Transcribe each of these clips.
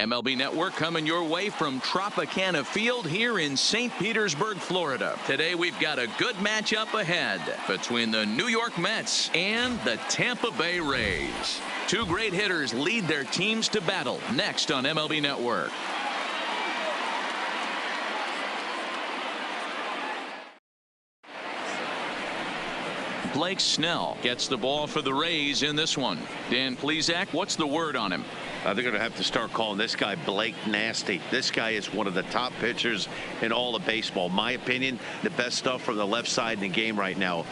MLB Network coming your way from Tropicana Field here in St. Petersburg, Florida. Today we've got a good matchup ahead between the New York Mets and the Tampa Bay Rays. Two great hitters lead their teams to battle next on MLB Network. Blake Snell gets the ball for the Rays in this one. Dan Plesac, what's the word on him? They're going to have to start calling this guy Blake Nasty. This guy is one of the top pitchers in all of baseball. My opinion, the best stuff from the left side in the game right now.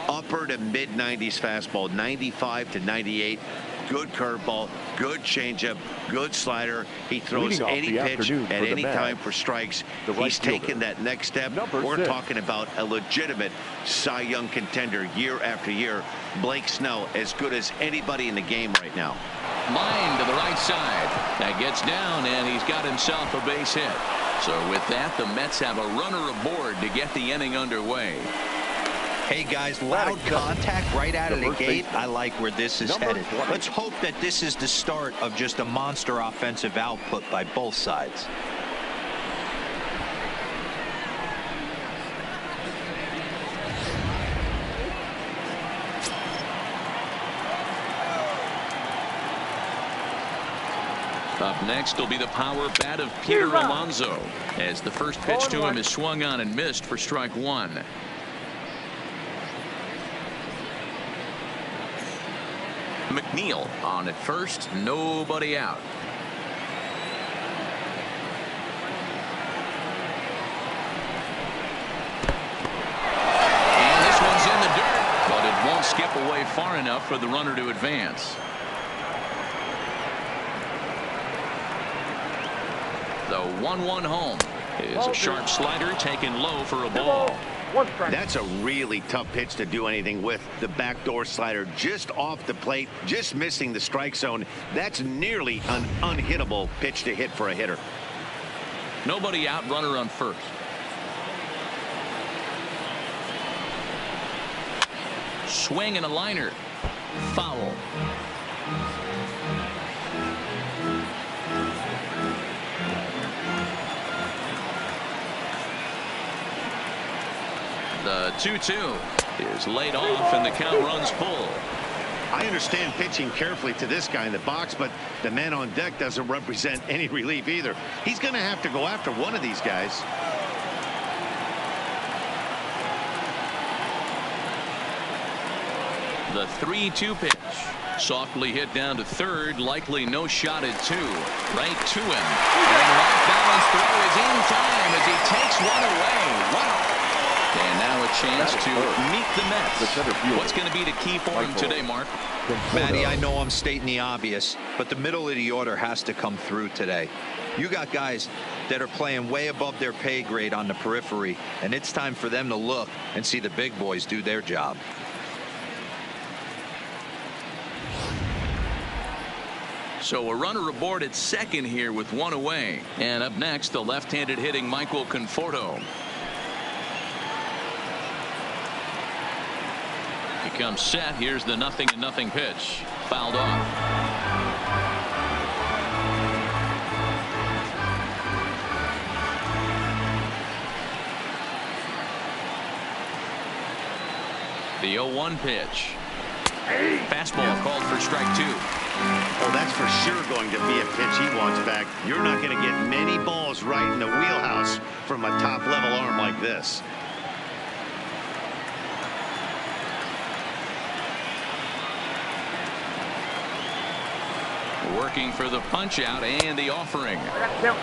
Upper to mid-90s fastball, 95 to 98. Good curveball, good changeup, good slider. He throws any pitch at any time for strikes. He's taken that next step. We're talking about a legitimate Cy Young contender year after year. Blake Snell, as good as anybody in the game right now. Line to the right side. That gets down, and he's got himself a base hit. So with that, the Mets have a runner aboard to get the inning underway. Hey guys, loud contact right out of the gate. I like where this is headed. Let's hope that this is the start of just a monster offensive output by both sides. Up next will be the power bat of Peter Alonso, as the first pitch to him is swung on and missed for strike one. McNeil on at first, nobody out. And this one's in the dirt, but it won't skip away far enough for the runner to advance. The 1-1 home is a sharp slider taken low for a ball. That's a really tough pitch to do anything with. The backdoor slider just off the plate, just missing the strike zone. That's nearly an unhittable pitch to hit for a hitter. Nobody out, runner on first. Swing and a liner. Foul. The 2-2 is laid off, and the count runs full. I understand pitching carefully to this guy in the box, but the man on deck doesn't represent any relief either. He's going to have to go after one of these guys. The 3-2 pitch. Softly hit down to third. Likely no shot at two. Right to him. And the off balance throw is in time as he takes one away. Wow. And now a chance to meet the Mets. What's going to be the key for him today, Mark? Matty, I know I'm stating the obvious, but the middle of the order has to come through today. You got guys that are playing way above their pay grade on the periphery, and it's time for them to look and see the big boys do their job. So a runner aboard at second here with one away. And up next, the left-handed hitting Michael Conforto. He comes set. Here's the 0-0 pitch. Fouled off. The 0-1 pitch. Fastball called for strike two. Oh, that's for sure going to be a pitch he wants back. You're not going to get many balls right in the wheelhouse from a top-level arm like this. Working for the punch out and the offering.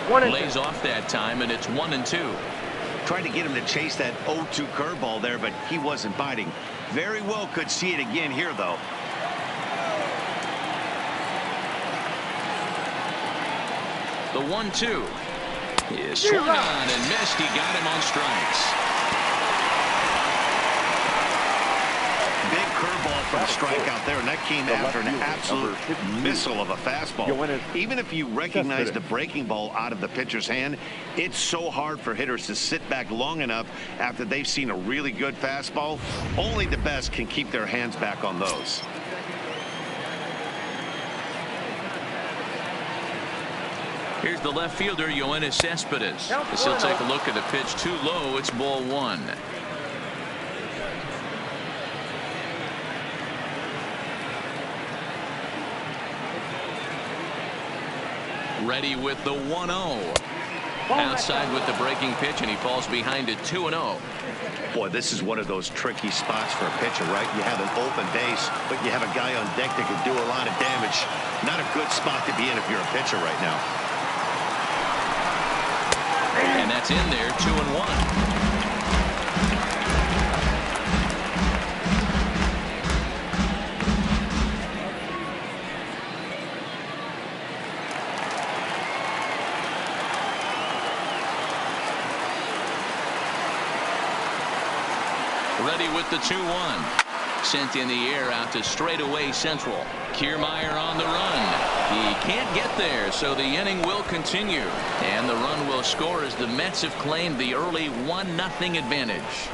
Lays off that time, and it's 1-2. Tried to get him to chase that 0-2 curveball there, but he wasn't biting. Very well could see it again here, though. The 1-2 is swung on and missed. He got him on strikes. Big curveball from strikeout there, and that came after an absolute missile of a fastball. Even if you recognize the breaking ball out of the pitcher's hand, it's so hard for hitters to sit back long enough after they've seen a really good fastball. Only the best can keep their hands back on those. Here's the left fielder, Yoenis Cespedes. As he'll take a look at the pitch too low. It's ball one. Ready with the 1-0. Outside with the breaking pitch, and he falls behind it 2-0. Boy, this is one of those tricky spots for a pitcher, right? You have an open base, but you have a guy on deck that can do a lot of damage. Not a good spot to be in if you're a pitcher right now. And that's in there, 2-1. Ready with the 2-1. Sent in the air out to straightaway central. Kiermaier on the run. He can't get there, so the inning will continue. And the run will score as the Mets have claimed the early 1-0 advantage.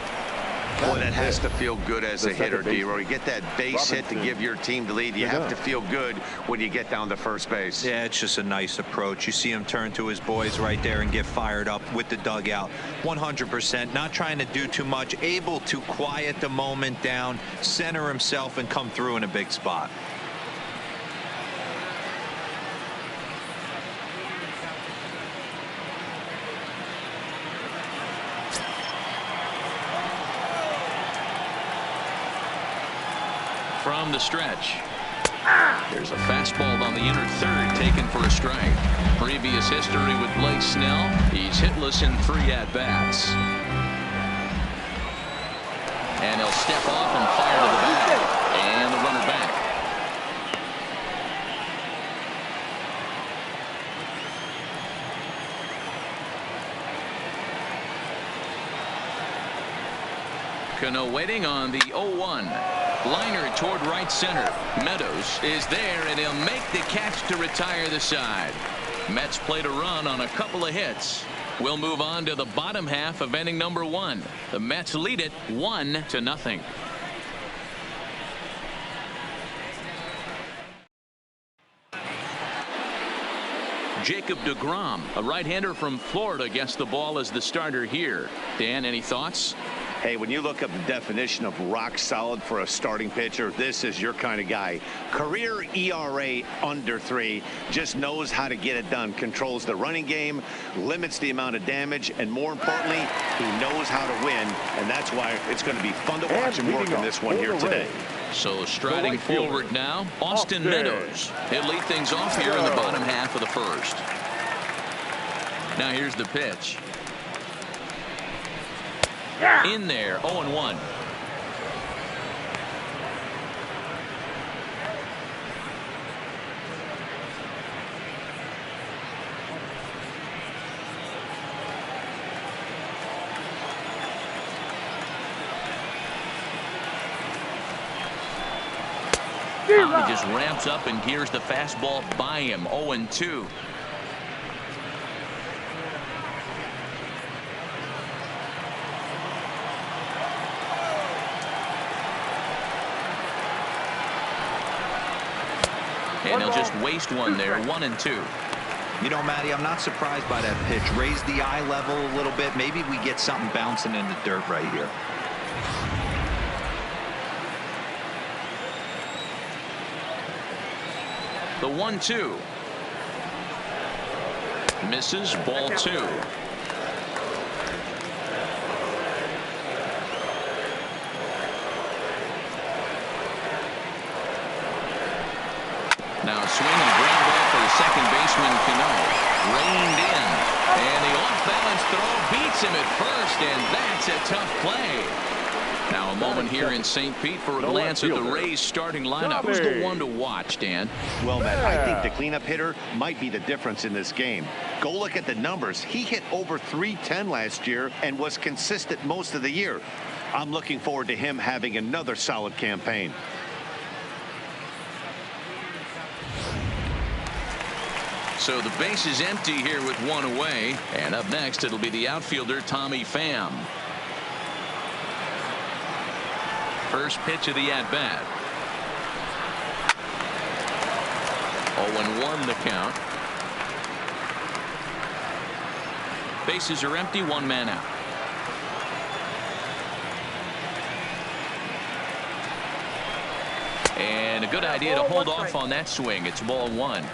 Boy, that has to feel good as a hitter, D-Roy. You get that base hit to give your team the lead. You have to feel good when you get down to first base. Yeah, it's just a nice approach. You see him turn to his boys right there and get fired up with the dugout. 100%, not trying to do too much, able to quiet the moment down, center himself, and come through in a big spot. From the stretch. There's a fastball on the inner third, taken for a strike. Previous history with Blake Snell. He's hitless in 3 at-bats. And he'll step off and fire to the back. And the runner back. Cano waiting on the 0-1. Liner toward right center. Meadows is there, and he'll make the catch to retire the side. Mets played a run on a couple of hits. We'll move on to the bottom half of inning number 1. The Mets lead it 1-0. Jacob deGrom, a right-hander from Florida, gets the ball as the starter here. Dan, any thoughts? Hey, when you look up the definition of rock solid for a starting pitcher, this is your kind of guy. Career ERA under 3, just knows how to get it done, controls the running game, limits the amount of damage, and more importantly, he knows how to win, and that's why it's going to be fun to watch him work on this one here today. So striding forward now, Austin Meadows. He'll lead things off here in the bottom half of the first. Now here's the pitch. In there, 0-1. He just ramps up and gears the fastball by him. 0-2. And he'll just waste one there. 1-2. You know, Matty, I'm not surprised by that pitch. Raise the eye level a little bit. Maybe we get something bouncing in the dirt right here. The 1-2. Misses, ball 2. Now swing and ground ball for the second baseman, Cano. Reined in. And the off-balance throw beats him at first, and that's a tough play. Now a moment here in St. Pete for a glance at the Rays starting lineup. Who's the one to watch, Dan? Well, Matt, I think the cleanup hitter might be the difference in this game. Go look at the numbers. He hit over .310 last year and was consistent most of the year. I'm looking forward to him having another solid campaign. So the base is empty here with one away. And up next, it'll be the outfielder, Tommy Pham. First pitch of the at-bat. 0-1 the count. Bases are empty, one man out. And a good idea to hold off on that swing. It's ball one.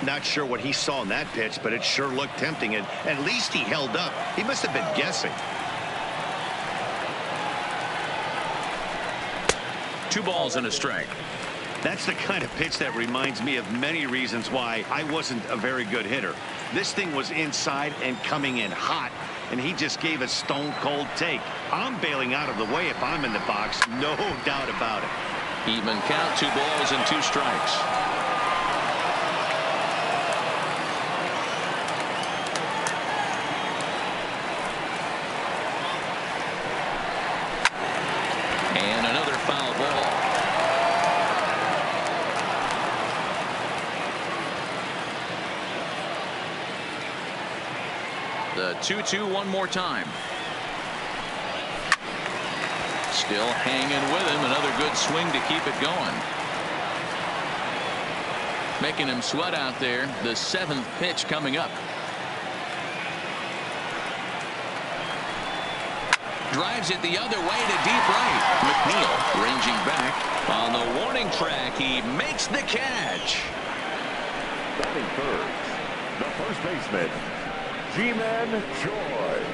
Not sure what he saw in that pitch, but it sure looked tempting, and at least he held up. He must have been guessing. 2 balls and a strike. That's the kind of pitch that reminds me of many reasons why I wasn't a very good hitter. This thing was inside and coming in hot, and he just gave a stone-cold take. I'm bailing out of the way if I'm in the box, no doubt about it. Even count, 2 balls and 2 strikes. And another foul ball. The 2-2 one more time. Still hanging with him. Another good swing to keep it going. Making him sweat out there. The 7th pitch coming up. Drives it the other way to deep right. McNeil ranging back. On the warning track, he makes the catch. Batting third, the first baseman, G-Man Choi.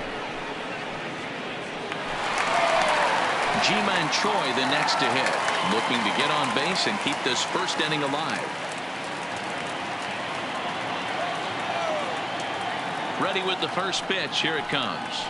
G-Man Choi the next to hit. Looking to get on base and keep this first inning alive. Ready with the first pitch. Here it comes.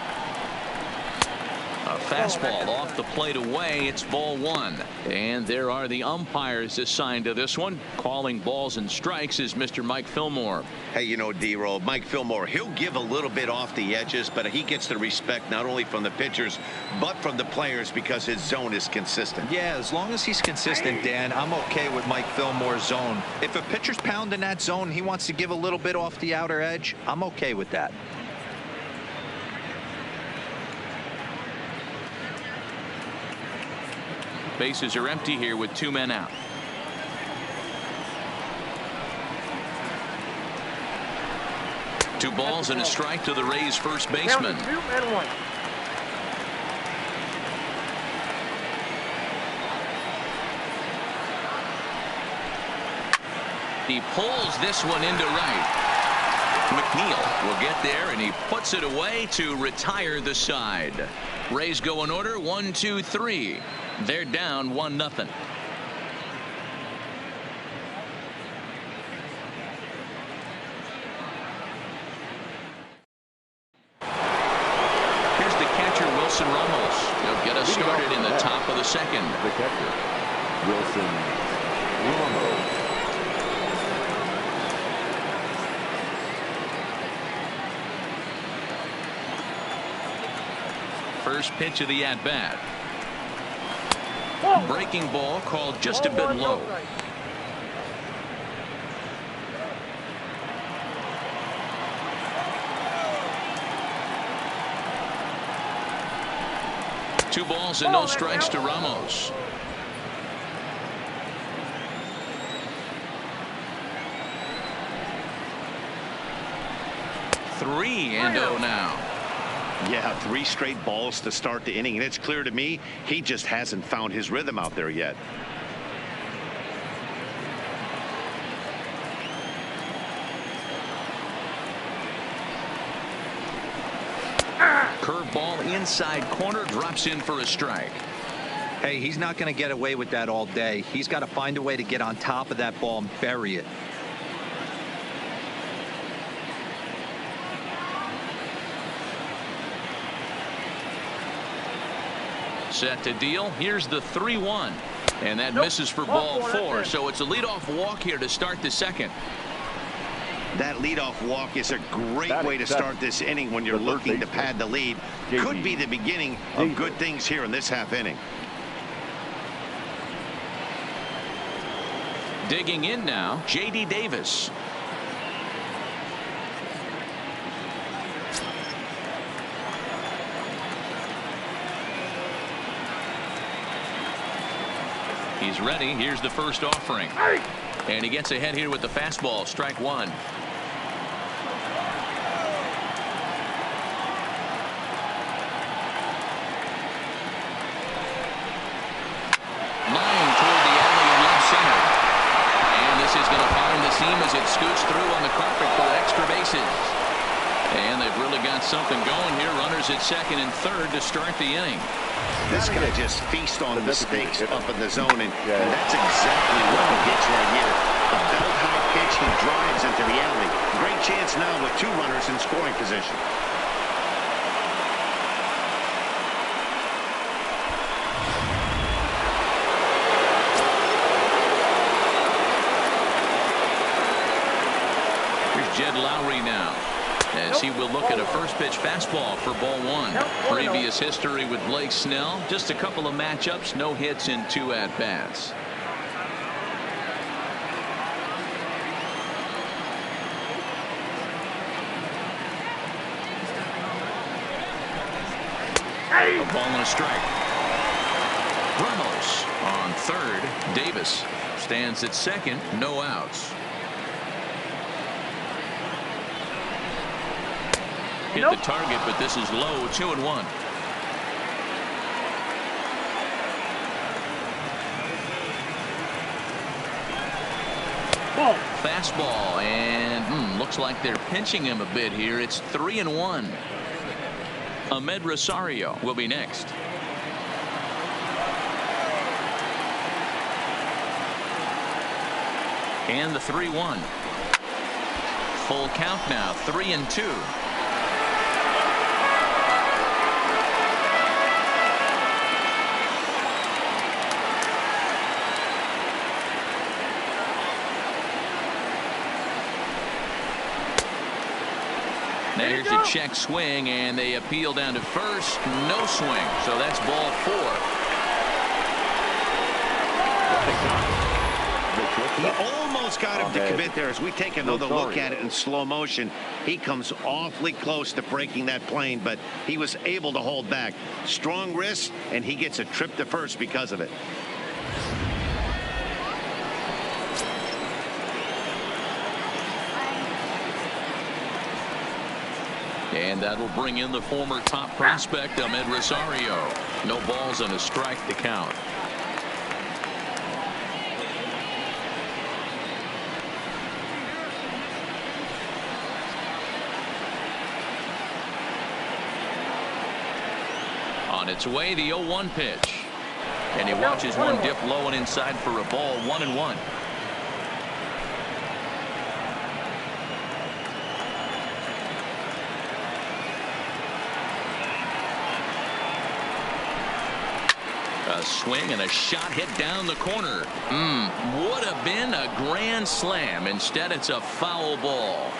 A fastball off the plate away. It's ball one. And there are the umpires assigned to this one. Calling balls and strikes is Mr. Mike Fillmore. Hey, you know, D-Roll, Mike Fillmore, he'll give a little bit off the edges, but he gets the respect not only from the pitchers, but from the players because his zone is consistent. Yeah, as long as he's consistent, Dan, I'm okay with Mike Fillmore's zone. If a pitcher's pounding that zone, he wants to give a little bit off the outer edge, I'm okay with that. Bases are empty here with 2 men out. Two balls and a strike to the Rays first baseman. He pulls this one into right. McNeil will get there, and he puts it away to retire the side. Rays go in order 1, 2, 3. They're down 1-0. Here's the catcher, Wilson Ramos. He'll get us started in the top of the second. The catcher, Wilson Ramos. First pitch of the at-bat. Breaking ball called just a bit low. Two balls and no strikes to Ramos. Three and 0 now. Yeah, 3 straight balls to start the inning, and it's clear to me he just hasn't found his rhythm out there yet. Curveball inside corner, drops in for a strike. Hey, he's not going to get away with that all day. He's got to find a way to get on top of that ball and bury it. Set to deal. Here's the 3-1. And that misses for ball 4. So it's a leadoff walk here to start the second. That leadoff walk is a great way to start this inning when you're looking to pad the lead. Could be the beginning of good things here in this half inning. Digging in now, J.D. Davis. He's ready. Here's the first offering. And he gets ahead here with the fastball. Strike one. as it scoots through on the carpet for extra bases. And they've really got something going here. Runners at second and third to start the inning. This guy just feasts on mistakes up in the zone, and that's exactly what he gets right here. A belt-high pitch, he drives into the alley. Great chance now with 2 runners in scoring position. Here's Jed Lowry now, as he will look at a first pitch fastball for ball 1. Previous history with Blake Snell, just a couple of matchups, no hits in 2 at-bats. A ball and a strike. Ramos on third. Davis stands at second, no outs. Hit the target, but this is low. 2-1. Fastball, and looks like they're pinching him a bit here. It's 3-1. Ahmed Rosario will be next. And the 3-1. Full count now, 3-2. Now here's a check swing, and they appeal down to first. No swing, so that's ball 4. He almost got him to commit there. As we take another look at it in slow motion, he comes awfully close to breaking that plane, but he was able to hold back. Strong wrist, and he gets a trip to first because of it. And that'll bring in the former top prospect, Ahmed Rosario. No balls and a strike to count. On its way, the 0-1 pitch. And he watches one dip low and inside for a ball. 1-1. A swing and a shot hit down the corner. Would have been a grand slam. Instead, it's a foul ball.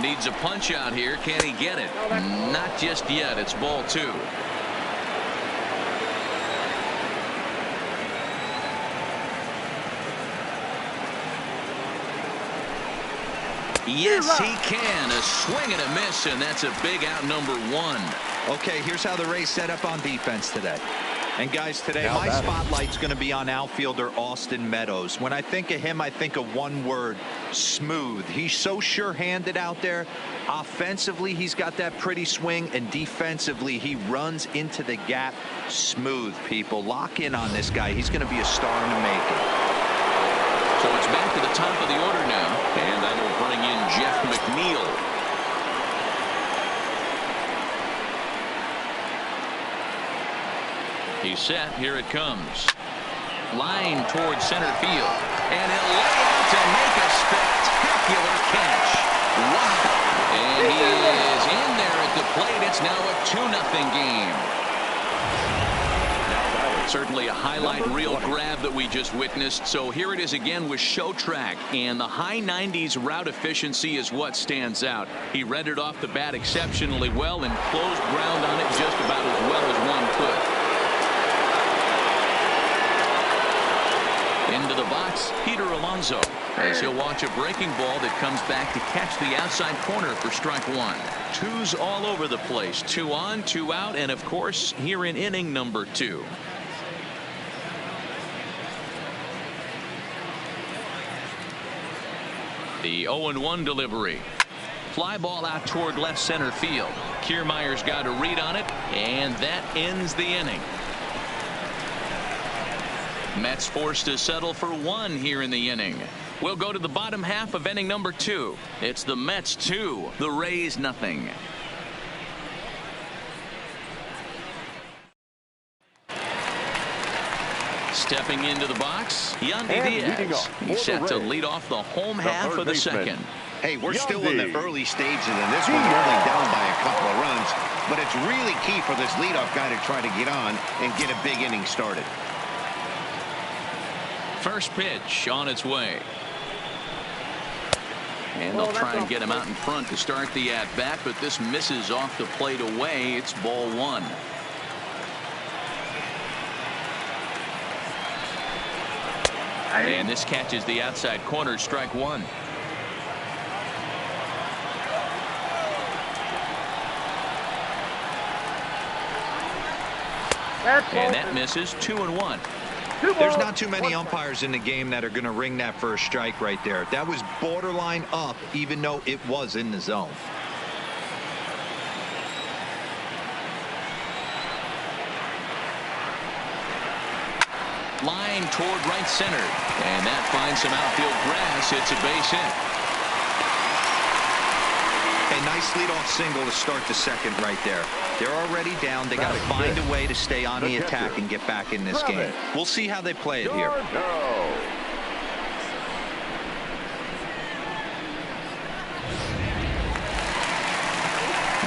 Needs a punch out here. Can he get it? Not just yet. It's ball 2. Yes, he can. A swing and a miss, and that's a big out, number 1. Okay, here's how the Rays set up on defense today. And guys, today my spotlight's going to be on outfielder Austin Meadows. When I think of him, I think of one word: smooth. He's so sure-handed out there. Offensively, he's got that pretty swing, and defensively, he runs into the gap. Smooth, people. Lock in on this guy. He's going to be a star in the making. So it's back to the top of the order now, and that'll bring in Jeff McNeil. He's set. Here it comes. Line towards center field, and he'll lay out to make a spectacular catch. Wow! And he is in there at the plate. It's now a 2-0 game. Certainly a highlight reel grab that we just witnessed. So here it is again with show track, and the high 90s route efficiency is what stands out. He read it off the bat exceptionally well and closed ground on it just about as well as one could. Into the box, Peter Alonso, as he'll watch a breaking ball that comes back to catch the outside corner for strike 1. Twos all over the place. 2 on, 2 out, and of course here in inning number 2. The 0-1 delivery. Fly ball out toward left center field. Kiermaier's got a read on it, and that ends the inning. Mets forced to settle for 1 here in the inning. We'll go to the bottom half of inning number 2. It's the Mets 2, the Rays nothing. Stepping into the box, Yandy Diaz. He's set to lead off the home half of the second. Hey, we're still in the early stages in this one. We're only down by a couple of runs, but it's really key for this leadoff guy to try to get on and get a big inning started. First pitch on its way. And they'll try and get him out in front to start the at-bat, but this misses off the plate away. It's ball 1. And this catches the outside corner, strike 1. And that misses. 2-1. There's not too many umpires in the game that are going to ring that first strike right there. That was borderline up, even though it was in the zone. Line toward right center. And that finds some outfield grass. It's a base hit. A nice leadoff single to start the second right there. They're already down. They got to find a way to stay on the attack and get back in this game. We'll see how they play it here.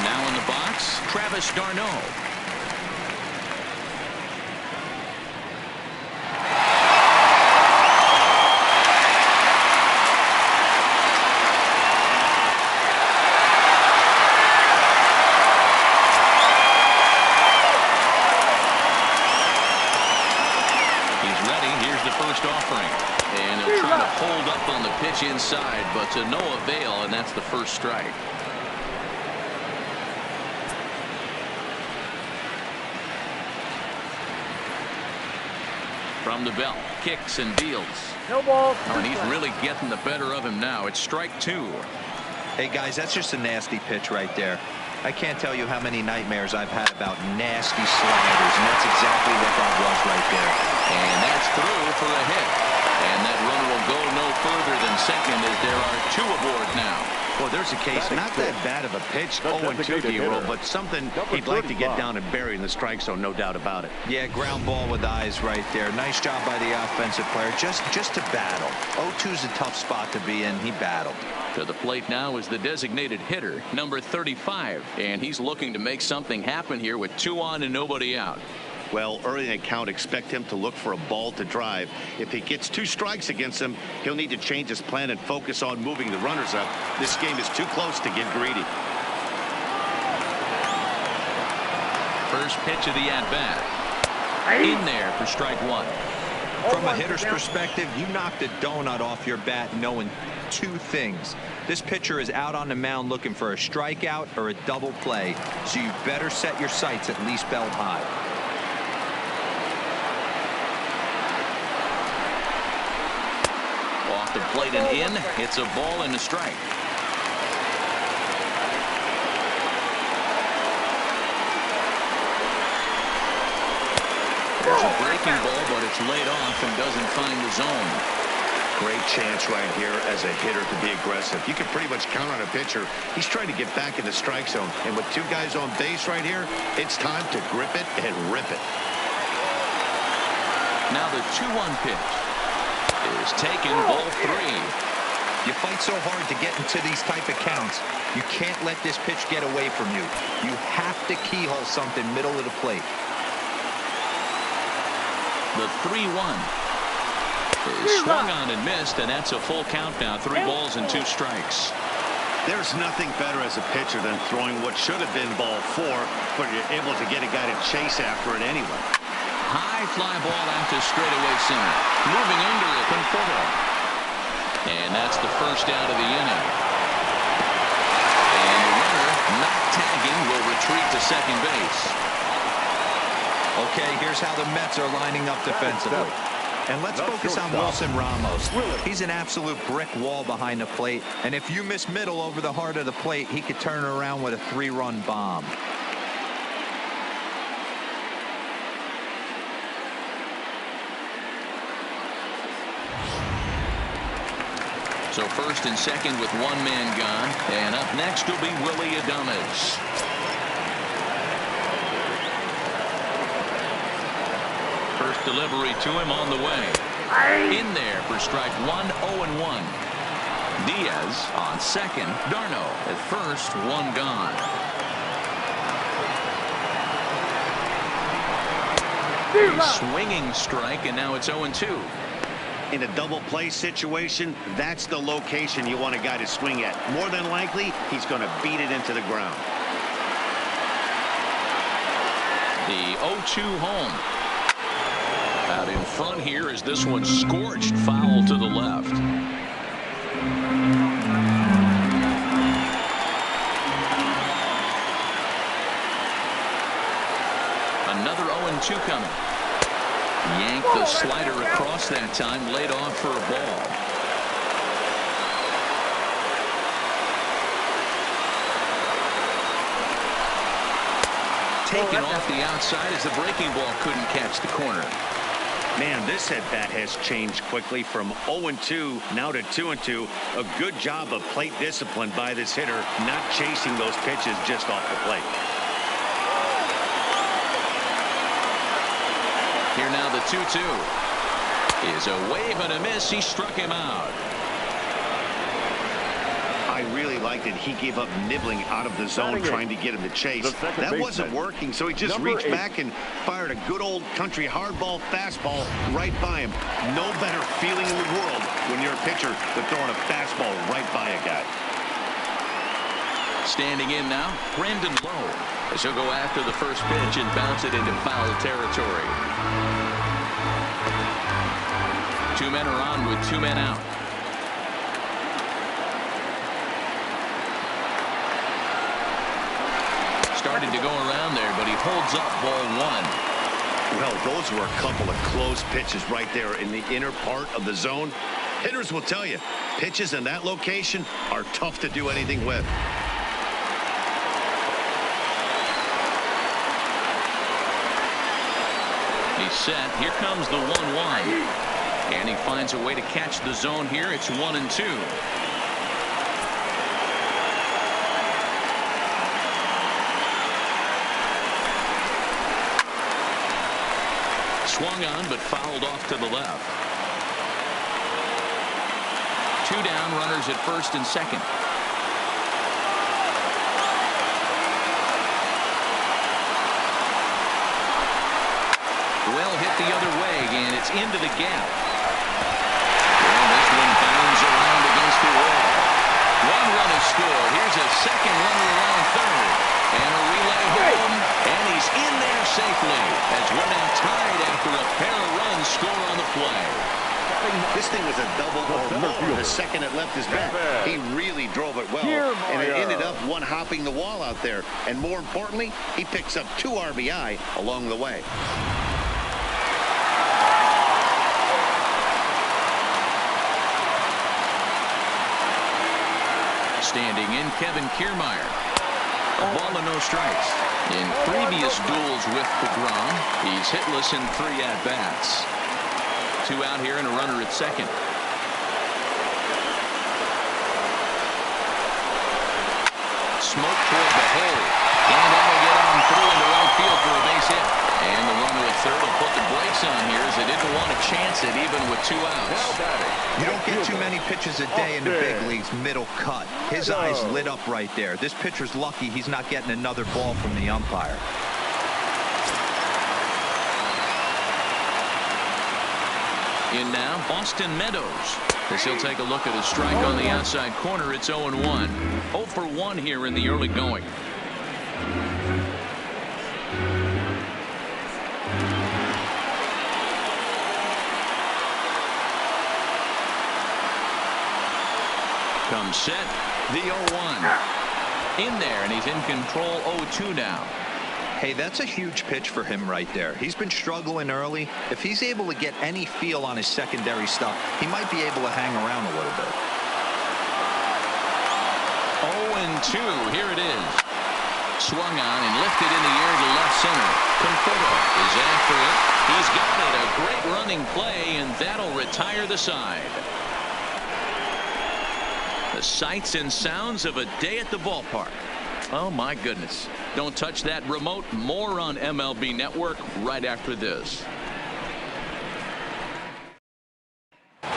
Now in the box, Travis d'Arnaud. And he'll try to hold up on the pitch inside, but to no avail, and that's the first strike. From the belt, kicks and deals. No ball. Oh, and he's really getting the better of him now. It's strike 2. Hey, guys, that's just a nasty pitch right there. I can't tell you how many nightmares I've had about nasty sliders, and that's exactly what that was right there. And that's through for a hit. And that runner will go no further than second as there are 2 aboard now. Well, there's a case, not that bad of a pitch, 0-2 Hero, but something he'd like to get down and bury in the strike zone, no doubt about it. Yeah, ground ball with eyes right there. Nice job by the offensive player, just to battle. 0-2's a tough spot to be in. He battled. To the plate now is the designated hitter, number 35, and he's looking to make something happen here with 2 on and nobody out. Well, early in the count, expect him to look for a ball to drive. If he gets 2 strikes against him, he'll need to change his plan and focus on moving the runners up. This game is too close to get greedy. First pitch of the at-bat. In there for strike 1. From a hitter's perspective, you knocked a donut off your bat knowing 2 things. This pitcher is out on the mound looking for a strikeout or a double play, so you better set your sights at least belt high. Off the plate and in. It's a ball and a strike. There's a breaking ball, but it's laid off and doesn't find the zone. Great chance right here as a hitter to be aggressive. You can pretty much count on a pitcher. He's trying to get back in the strike zone. And with 2 guys on base right here, it's time to grip it and rip it. Now the 2-1 pitch is taken, ball 3. You fight so hard to get into these type of counts. You can't let this pitch get away from you. You have to keyhole something middle of the plate. The 3-1 is swung on and missed, and that's a full count now. 3 balls and 2 strikes. There's nothing better as a pitcher than throwing what should have been ball 4, but you're able to get a guy to chase after it anyway. High fly ball out to straightaway center. Moving under it, Conforto. And that's the first out of the inning. And the runner, not tagging, will retreat to second base. Okay, here's how the Mets are lining up defensively. And let's focus on Wilson Ramos. He's an absolute brick wall behind the plate. And if you miss middle over the heart of the plate, he could turn around with a 3-run bomb. So first and second with one man gone. And up next will be Willie Adames. First delivery to him on the way. In there for strike one, 0-1. Diaz on second. Darno at first, one gone. A swinging strike, and now it's 0-2. In a double play situation, that's the location you want a guy to swing at. More than likely, he's going to beat it into the ground. The 0-2 home. Out in front here is this one scorched foul to the left. Another 0-2 coming. Yanked the slider across that time, laid off for a ball. Taken off the outside as the breaking ball couldn't catch the corner. Man, this at-bat has changed quickly from 0-2 now to 2-2. A good job of plate discipline by this hitter, not chasing those pitches just off the plate. Here now the 2-2 is a wave and a miss. He struck him out. I really liked it. He gave up nibbling out of the zone trying to get him to chase. That wasn't working, so he just reached back and fired a good old country hardball fastball right by him. No better feeling in the world when you're a pitcher than throwing a fastball right by a guy. Standing in now, Brandon Lowe, as he'll go after the first pitch and bounce it into foul territory. Two men are on with two men out. Started to go around there, but he holds up ball one. Well, those were a couple of close pitches right there in the inner part of the zone. Hitters will tell you, pitches in that location are tough to do anything with. He's set. Here comes the 1-1. And he finds a way to catch the zone here. It's 1-2. Swung on, but fouled off to the left. Two down, runners at first and second. Well hit the other way, and it's into the gap. Well, this one bounds around against the wall. One run is scored. Here's a second runner around third. And a relay home, and he's in there safely as we're now tied after a pair of runs score on the play. This thing was a double or more the second it left his bat. He really drove it well, and it ended up one-hopping the wall out there. And more importantly, he picks up 2 RBI along the way. Standing in, Kevin Kiermaier. A ball and no strikes. In previous duels with DeGrom, he's hitless in 3 at-bats. 2 out here and a runner at second. Smoke toward the hole. And that'll get on through into right field for a base hit. And the runner at third will put the brakes on here as they didn't want to chance it even with 2 outs. You don't get too many pitches a day in the big leagues middle cut. His eyes lit up right there. This pitcher's lucky he's not getting another ball from the umpire. In now, Austin Meadows. As he'll take a look at a strike on the outside corner. It's 0-1. 0 for 1 here in the early going. Comes set. The 0-1. In there, and he's in control. 0-2 now. Hey, that's a huge pitch for him right there. He's been struggling early. If he's able to get any feel on his secondary stuff, he might be able to hang around a little bit. 0-2. Here it is. Swung on and lifted in the air to left center. Conforto is after it. He's got it. A great running play, and that'll retire the side. sights and sounds of a day at the ballpark. Oh my goodness. Don't touch that remote. More on MLB Network right after this. With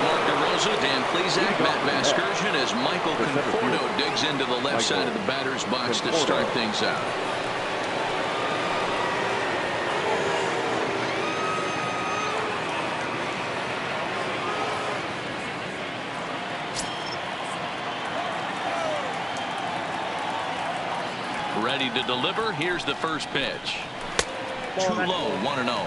Mark DeRosa, Dan Plesac, Matt Vasgersian as Michael Conforto digs into the left side of the batter's box to start things out. Ready to deliver. Here's the first pitch. Too low, 1-0.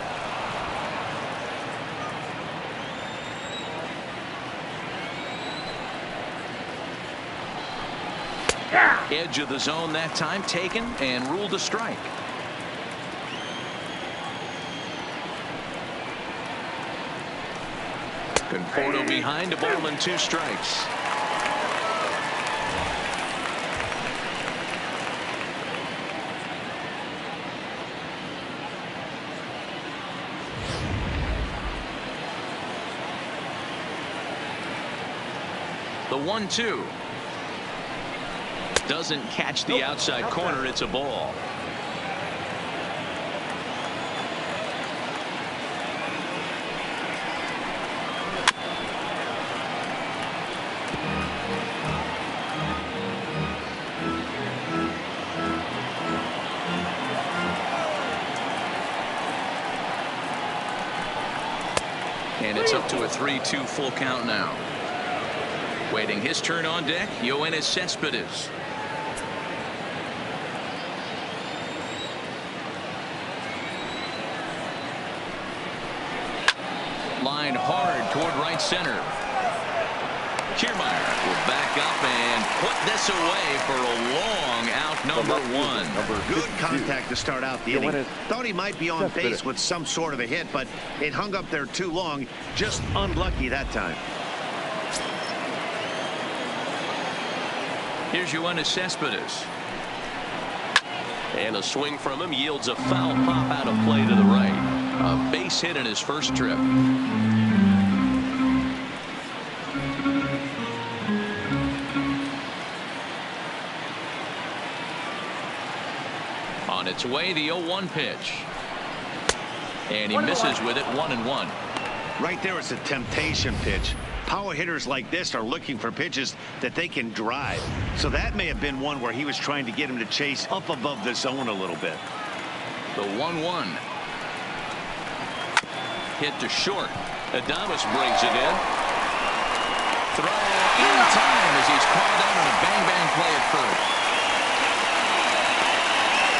Edge of the zone that time taken and ruled a strike. Conforto behind, a ball and 2 strikes. The 1-2 doesn't catch the outside corner. It's a ball. And it's up to a 3-2 full count now. Waiting his turn on deck, Yoenis Cespedes. Line hard toward right center. Kiermaier will back up and put this away for a long out, number 1. Good contact to start out the inning. Thought he might be on base with some sort of a hit, but it hung up there too long. Just unlucky that time. Here's Yoenis Cespedes. And a swing from him yields a foul pop out of play to the right. A base hit in his first trip. On its way, the 0-1 pitch. And he misses with it, 1-1. Right there, it's a temptation pitch. Power hitters like this are looking for pitches that they can drive. So that may have been one where he was trying to get him to chase up above the zone a little bit. The 1-1. Hit to short. Adames brings it in. Throw in time as he's called out on a bang-bang play at first.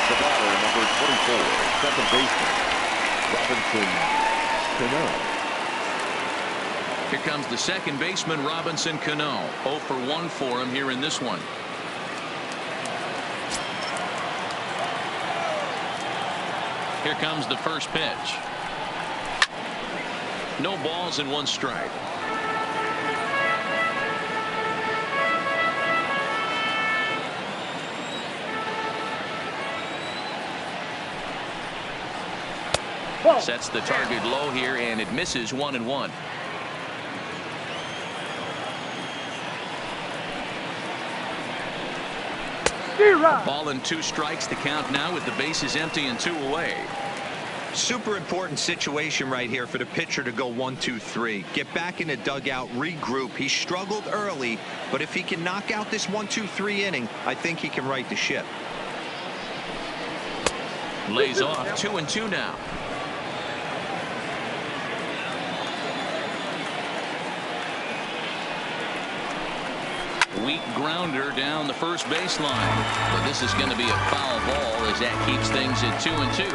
The batter, number 24, second baseman, Robinson Cano. Here comes the second baseman, Robinson Cano. 0 for 1 for him here in this one. Here comes the first pitch. No balls and 1 strike. Sets the target low here, and it misses, 1-1. Ball and 2 strikes to count now with the bases empty and 2 away. Super important situation right here for the pitcher to go 1-2-3. Get back in the dugout, regroup. He struggled early, but if he can knock out this 1-2-3 inning, I think he can right the ship. Lays off, 2-2 now. Weak grounder down the first baseline. But this is going to be a foul ball as that keeps things at 2-2.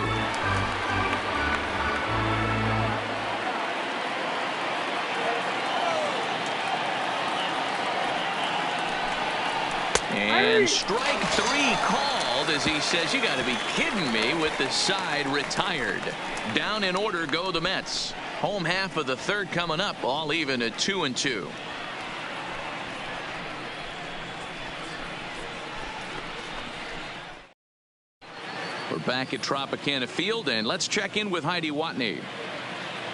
And strike 3 called as he says, you got to be kidding me, with the side retired. Down in order go the Mets. Home half of the third coming up, all even at 2-2. We're back at Tropicana Field, and let's check in with Heidi Watney.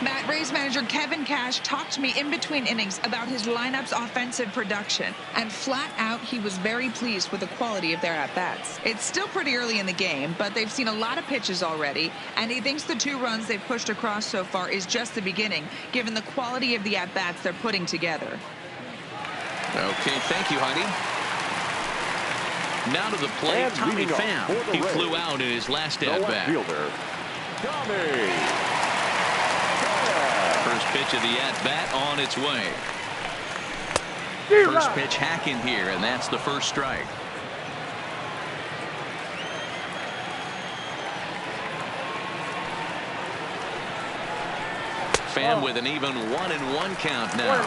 Matt, Rays manager Kevin Cash talked to me in between innings about his lineup's offensive production, and flat out he was very pleased with the quality of their at-bats. It's still pretty early in the game, but they've seen a lot of pitches already, and he thinks the 2 runs they've pushed across so far is just the beginning, given the quality of the at-bats they're putting together. Okay, thank you, Heidi. Now to the plate, And Tommy leading off Pham. for the He Rays, flew out in his last the left at-bat. fielder, Tommy. First pitch of the at-bat on its way. First pitch hacking here, and that's the first strike. Pham with an even 1-1 count now.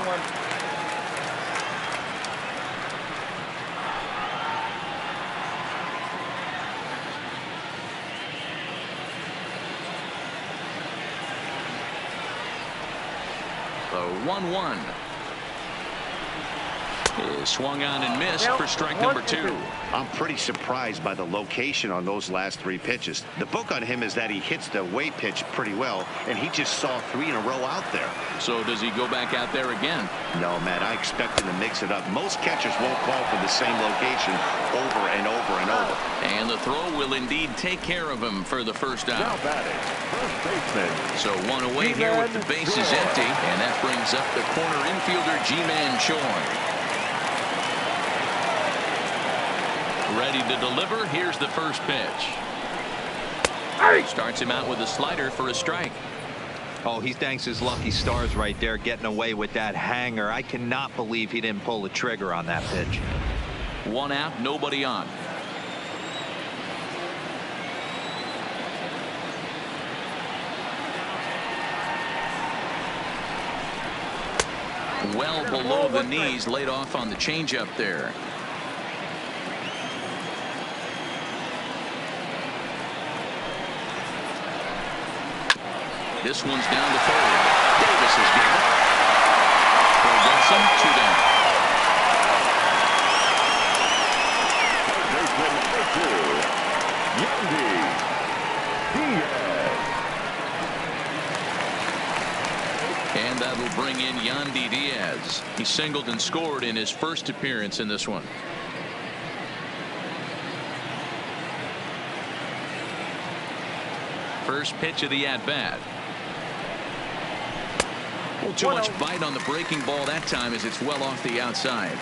1-1. The 1-1 is swung on and missed for strike number 2. I'm pretty surprised by the location on those last 3 pitches. The book on him is that he hits the away pitch pretty well, and he just saw 3 in a row out there. So does he go back out there again? No, Matt, I expect him to mix it up. Most catchers won't call for the same location over and over and over. And the throw will indeed take care of him for the first Now out. batting, first baseman. So 1 away here with the bases empty, and that brings up the corner infielder Ji-Man Choi. Ready to deliver. Here's the first pitch. Starts him out with a slider for a strike. Oh, he thanks his lucky stars right there, getting away with that hanger. I cannot believe he didn't pull the trigger on that pitch. 1 out, nobody on. Well below the knees, laid off on the changeup there. This one's down to third. Davis has got it. Throw gets him, 2 down. Baseman number 2, Yandy Diaz. And that'll bring in Yandy Diaz. He singled and scored in his first appearance in this one. First pitch of the at-bat. Well, too much bite on the breaking ball that time as it's well off the outside.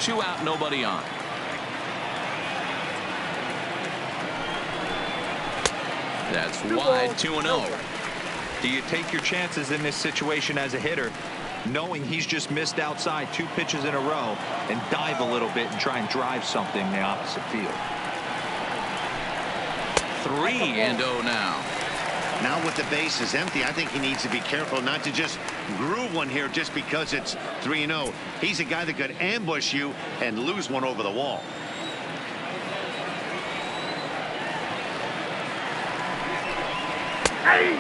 2 out, nobody on. That's wide, 2-0. Do you take your chances in this situation as a hitter, knowing he's just missed outside 2 pitches in a row, and dive a little bit and try and drive something in the opposite field? 3-0 now. Now with the bases empty, I think he needs to be careful not to just groove one here just because it's 3-0. He's a guy that could ambush you and lose one over the wall.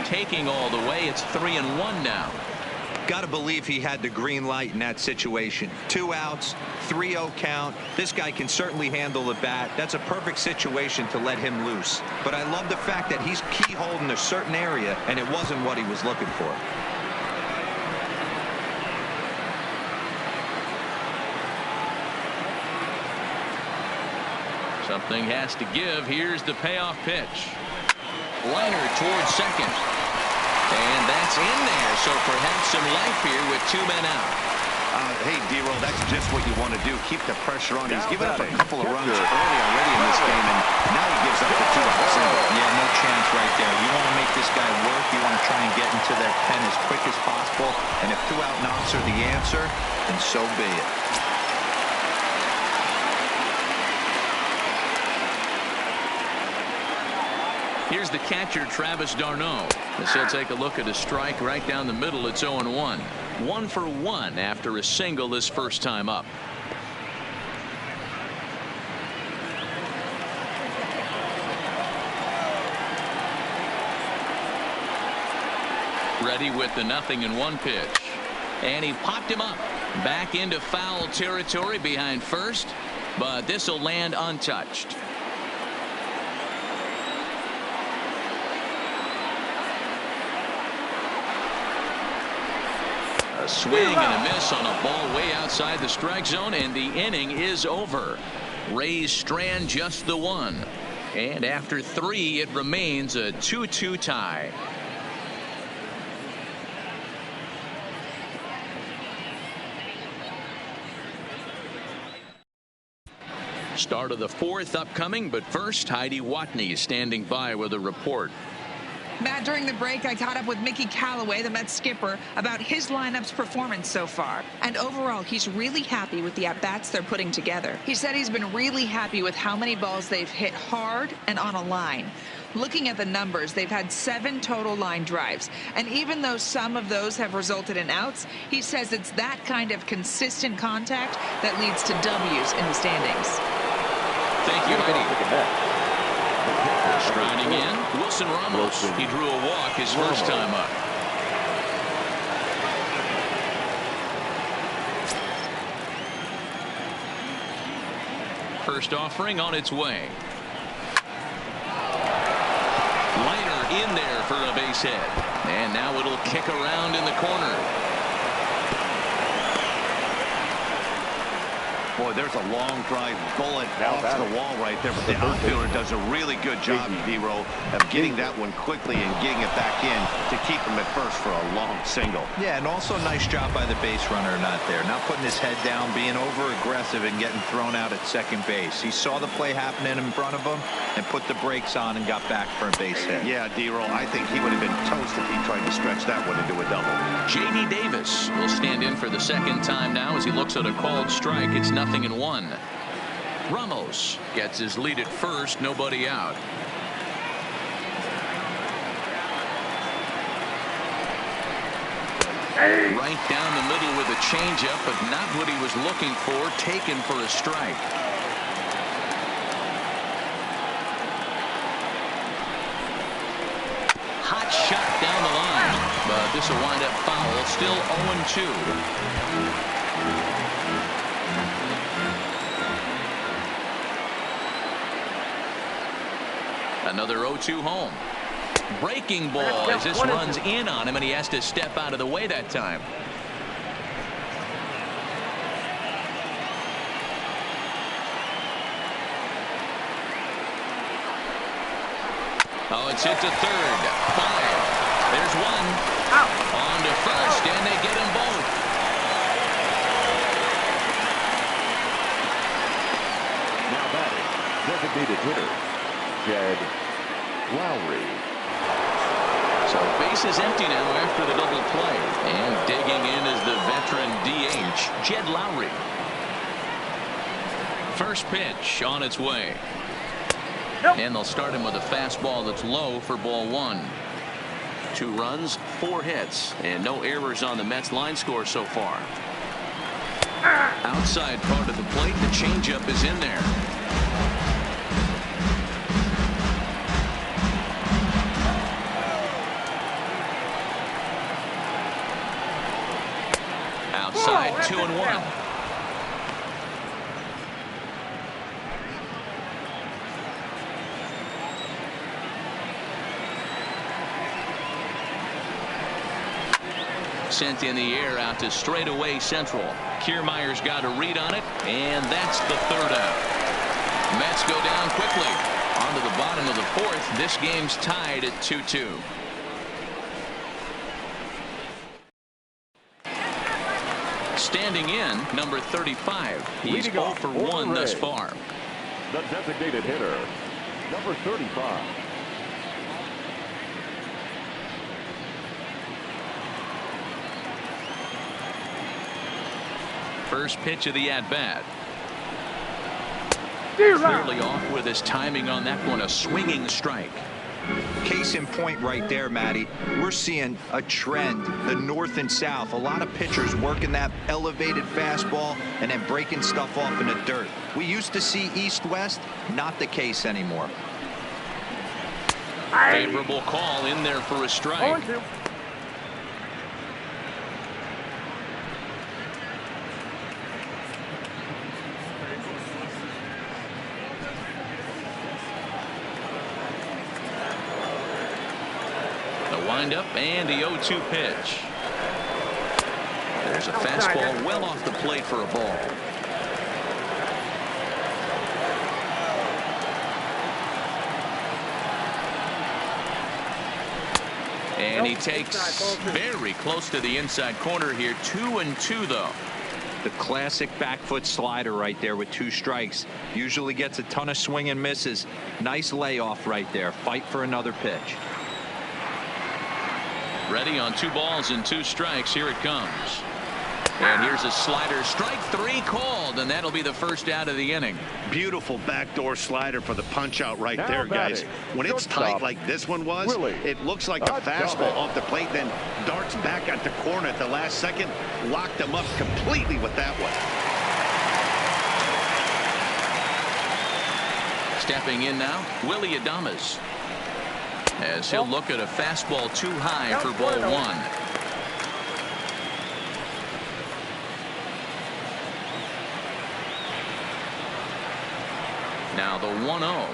Taking all the way, it's 3-1 now. Got to believe he had the green light in that situation. 2 outs, 3-0 count. This guy can certainly handle the bat. That's a perfect situation to let him loose. But I love the fact that he's keyholed in a certain area, and it wasn't what he was looking for. Something has to give. Here's the payoff pitch. Liner towards second. And that's in there, so perhaps some life here with 2 men out. Hey, D-Roll, that's just what you want to do. Keep the pressure on. He's Now given up a batting, couple of runs catcher, early already in this game, and now he gives up the 2-out single. Yeah, no chance right there. You want to make this guy work. You want to try and get into that pen as quick as possible. And if 2-out knocks are the answer, then so be it. Here's the catcher, Travis d'Arnaud. As he'll take a look at a strike right down the middle. It's 0-1. 1 for 1 after a single his first time up. Ready with the 0-1 pitch. And he popped him up. Back into foul territory behind first. But this will land untouched. A swing and a miss on a ball way outside the strike zone, and the inning is over. Rays strand just the one. And after 3, it remains a 2-2 tie. Start of the 4th upcoming, but first, Heidi Watney is standing by with a report. Matt, during the break, I caught up with Mickey Callaway, the Mets skipper, about his lineup's performance so far. And overall, he's really happy with the at-bats they're putting together. He said he's been really happy with how many balls they've hit hard and on a line. Looking at the numbers, they've had 7 total line drives. And even though some of those have resulted in outs, he says it's that kind of consistent contact that leads to W's in the standings. Thank you, Heidi. Striding in, Wilson Ramos. He drew a walk his first time up. First offering on its way. Liner in there for a base hit. And now it'll kick around in the corner. Boy, there's a long drive bullet off the wall right there, but the outfielder does a really good job, D-Row, of getting that one quickly and getting it back in to keep him at first for a long single. Yeah, and also nice job by the base runner not there. Not putting his head down, being over-aggressive and getting thrown out at second base. He saw the play happening in front of him and put the brakes on and got back for a base hit. Yeah, D-Row, I think he would have been toast if he tried to stretch that one into a double. J.D. Davis will stand in for the second time now as he looks at a called strike. It's 0-1. Ramos gets his lead at first, nobody out. Right down the middle with a changeup, but not what he was looking for, taken for a strike. Hot shot down the line, but this will wind up foul. Still 0-2. Another 0-2 home. Breaking ball as this runs in on him, and he has to step out of the way that time. Oh, it's hit to third. 5. There's one. Out. On to first, and they get them both. Now batting, designated hitter, Jed Lowry. So base is empty now after the double play. And digging in is the veteran DH, Jed Lowry. First pitch on its way. And they'll start him with a fastball that's low for ball 1. 2 runs, 4 hits, and no errors on the Mets line score so far. Outside part of the plate, the changeup is in there. Outside, 2-1. Sent in the air out to straightaway central. Kiermaier's got a read on it, and that's the 3rd out. Mets go down quickly. On to the bottom of the 4th. This game's tied at 2-2. Standing in, number 35. He's 0 for 1 thus far. The designated hitter, number 35. First pitch of the at-bat. Clearly off with his timing on that one, a swinging strike. Case in point right there, Matty. We're seeing a trend, the north and south. A lot of pitchers working that elevated fastball and then breaking stuff off in the dirt. We used to see east-west, not the case anymore. Favorable call in there for a strike. Windup and the 0-2 pitch. There's a fastball well off the plate for a ball. And he takes very close to the inside corner here. 2-2 though. The classic back foot slider right there with 2 strikes. Usually gets a ton of swing and misses. Nice layoff right there. Fight for another pitch. Ready on 2 balls and 2 strikes. Here it comes. And here's a slider. Strike 3 called, and that'll be the first out of the inning. Beautiful backdoor slider for the punch out right Now there, guys. batting, When it's tight shortstop, like this one was, Willie. it looks like a fastball off the plate, then darts back at the corner at the last second. Locked him up completely with that one. Stepping in now, Willie Adames. As he'll look at a fastball too high for ball 1. Now the 1-0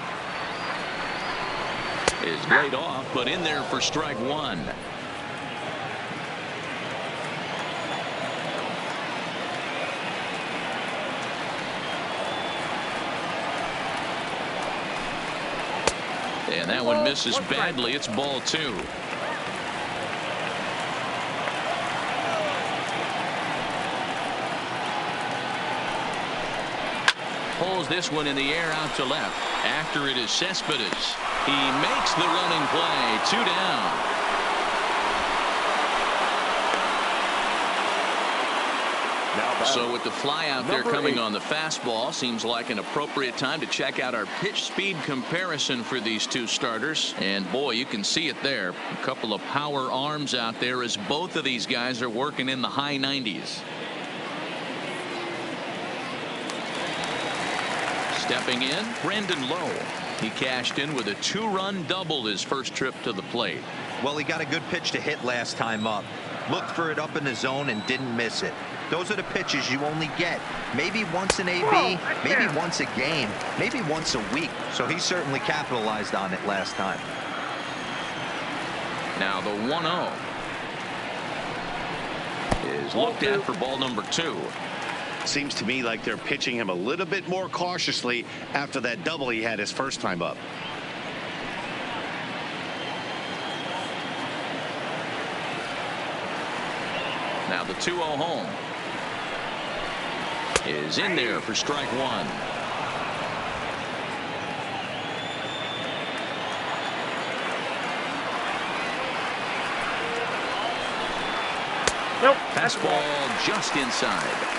is laid off, but in there for strike 1. And that one misses badly. It's ball 2. Pulls this one in the air out to left. After it is Cespedes. He makes the running play. 2 down. So with the fly out there coming on the fastball, seems like an appropriate time to check out our pitch speed comparison for these 2 starters. And boy, you can see it there. A couple of power arms out there as both of these guys are working in the high 90s. Stepping in, Brandon Lowe. He cashed in with a 2-run double his first trip to the plate. Well, he got a good pitch to hit last time up. Looked for it up in the zone and didn't miss it. Those are the pitches you only get maybe once in AB, maybe once a game, maybe once a week. So he certainly capitalized on it last time. Now the 1-0 is looked at for ball number 2. Seems to me like they're pitching him a little bit more cautiously after that double he had his first time up. Now the 2-0 home is in there for strike 1. Nope. Fastball just inside.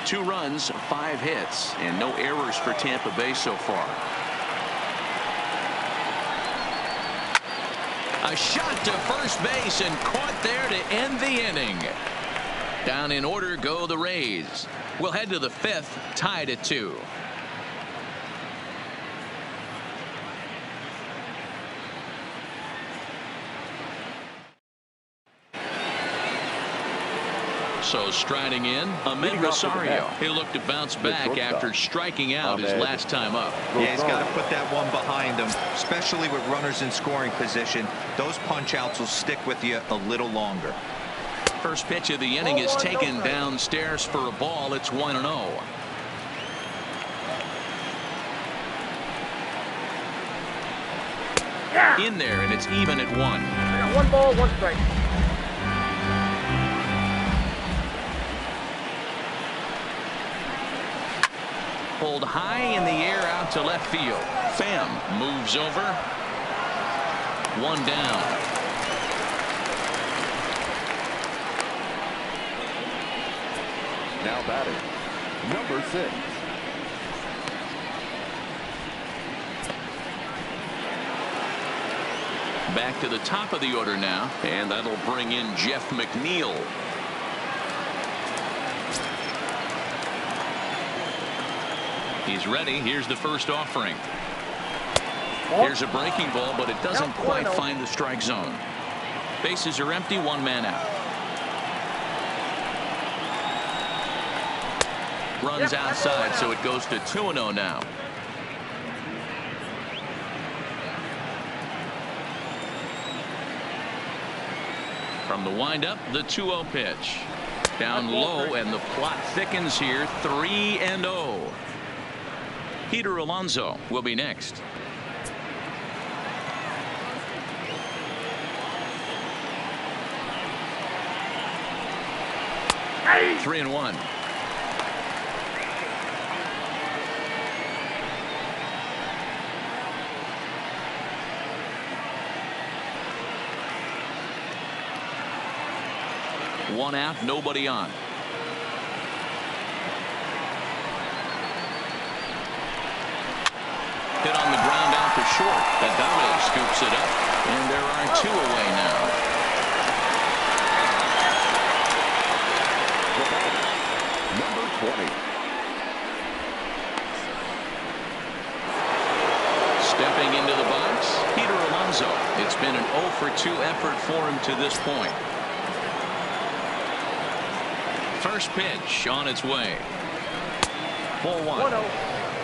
Two runs, 5 hits, and no errors for Tampa Bay so far. A shot to first base and caught there to end the inning. Down in order go the Rays. We'll head to the 5th, tied at 2. So striding in, Ahmed Rosario. He'll look to bounce back after striking out his last time up. Yeah, he's got to put that one behind him, especially with runners in scoring position. Those punch outs will stick with you a little longer. First pitch of the inning is taken downstairs for a ball. It's 1-0. In there, and it's even at 1. I got 1 ball, 1 strike. Pulled high in the air out to left field. Pham moves over. 1 down. Now batting, number 6. Back to the top of the order now, and that'll bring in Jeff McNeil. He's ready. Here's the first offering. Here's a breaking ball, but it doesn't quite find the strike zone. Bases are empty, 1 man out. Runs outside, so it goes to 2-0 now. From the windup, the 2-0 pitch. Down low, and the plot thickens here. 3-0. Peter Alonso will be next. Hey. 3-1. One out, nobody on. Hit on the ground out for short. Adame scoops it up, and there are 2 away now. Number 20. Stepping into the box, Peter Alonso. It's been an 0 for 2 effort for him to this point. First pitch on its way. 4-1.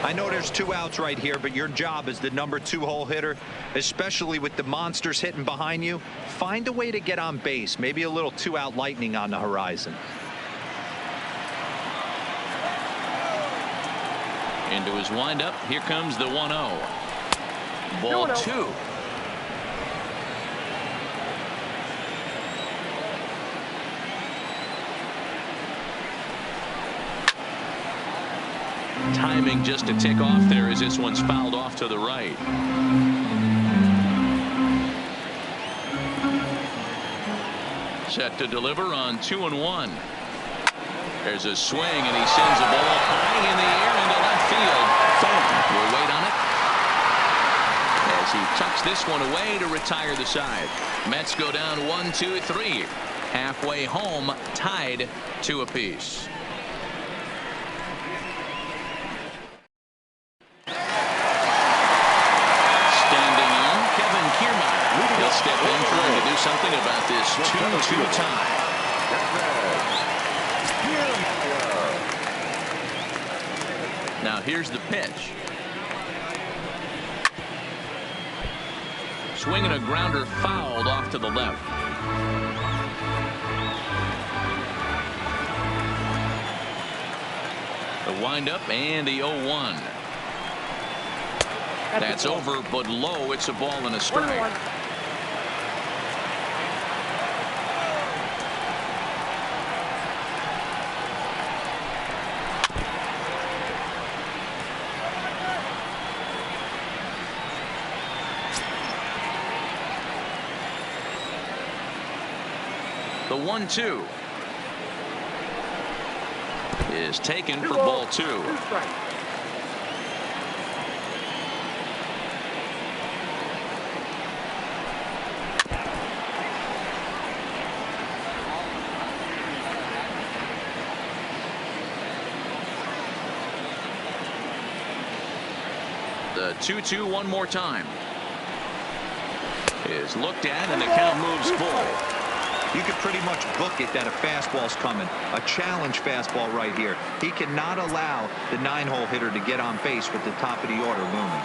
I know there's 2 outs right here, but your job as the number 2 hole hitter, especially with the monsters hitting behind you, find a way to get on base. Maybe a little 2-out lightning on the horizon. Into his windup. Here comes the 1-0. Ball 2. Timing just a tick off there as this one's fouled off to the right. Set to deliver on 2-1. There's a swing, and he sends a ball high in the air into left field. Thorne will wait on it as he tucks this one away to retire the side. Mets go down 1-2-3. Halfway home, tied 2 apiece. He'll step in trying to do something about this 2-2 tie. Now here's the pitch. Swinging a grounder fouled off to the left. The windup and the 0-1. That's over, but low. It's a ball and a strike. The 1-2 is taken for ball 2. The 2-2 one more time is looked at, and the count moves full. You could pretty much book it that a fastball's coming. A challenge fastball right here. He cannot allow the 9-hole hitter to get on base with the top of the order looming.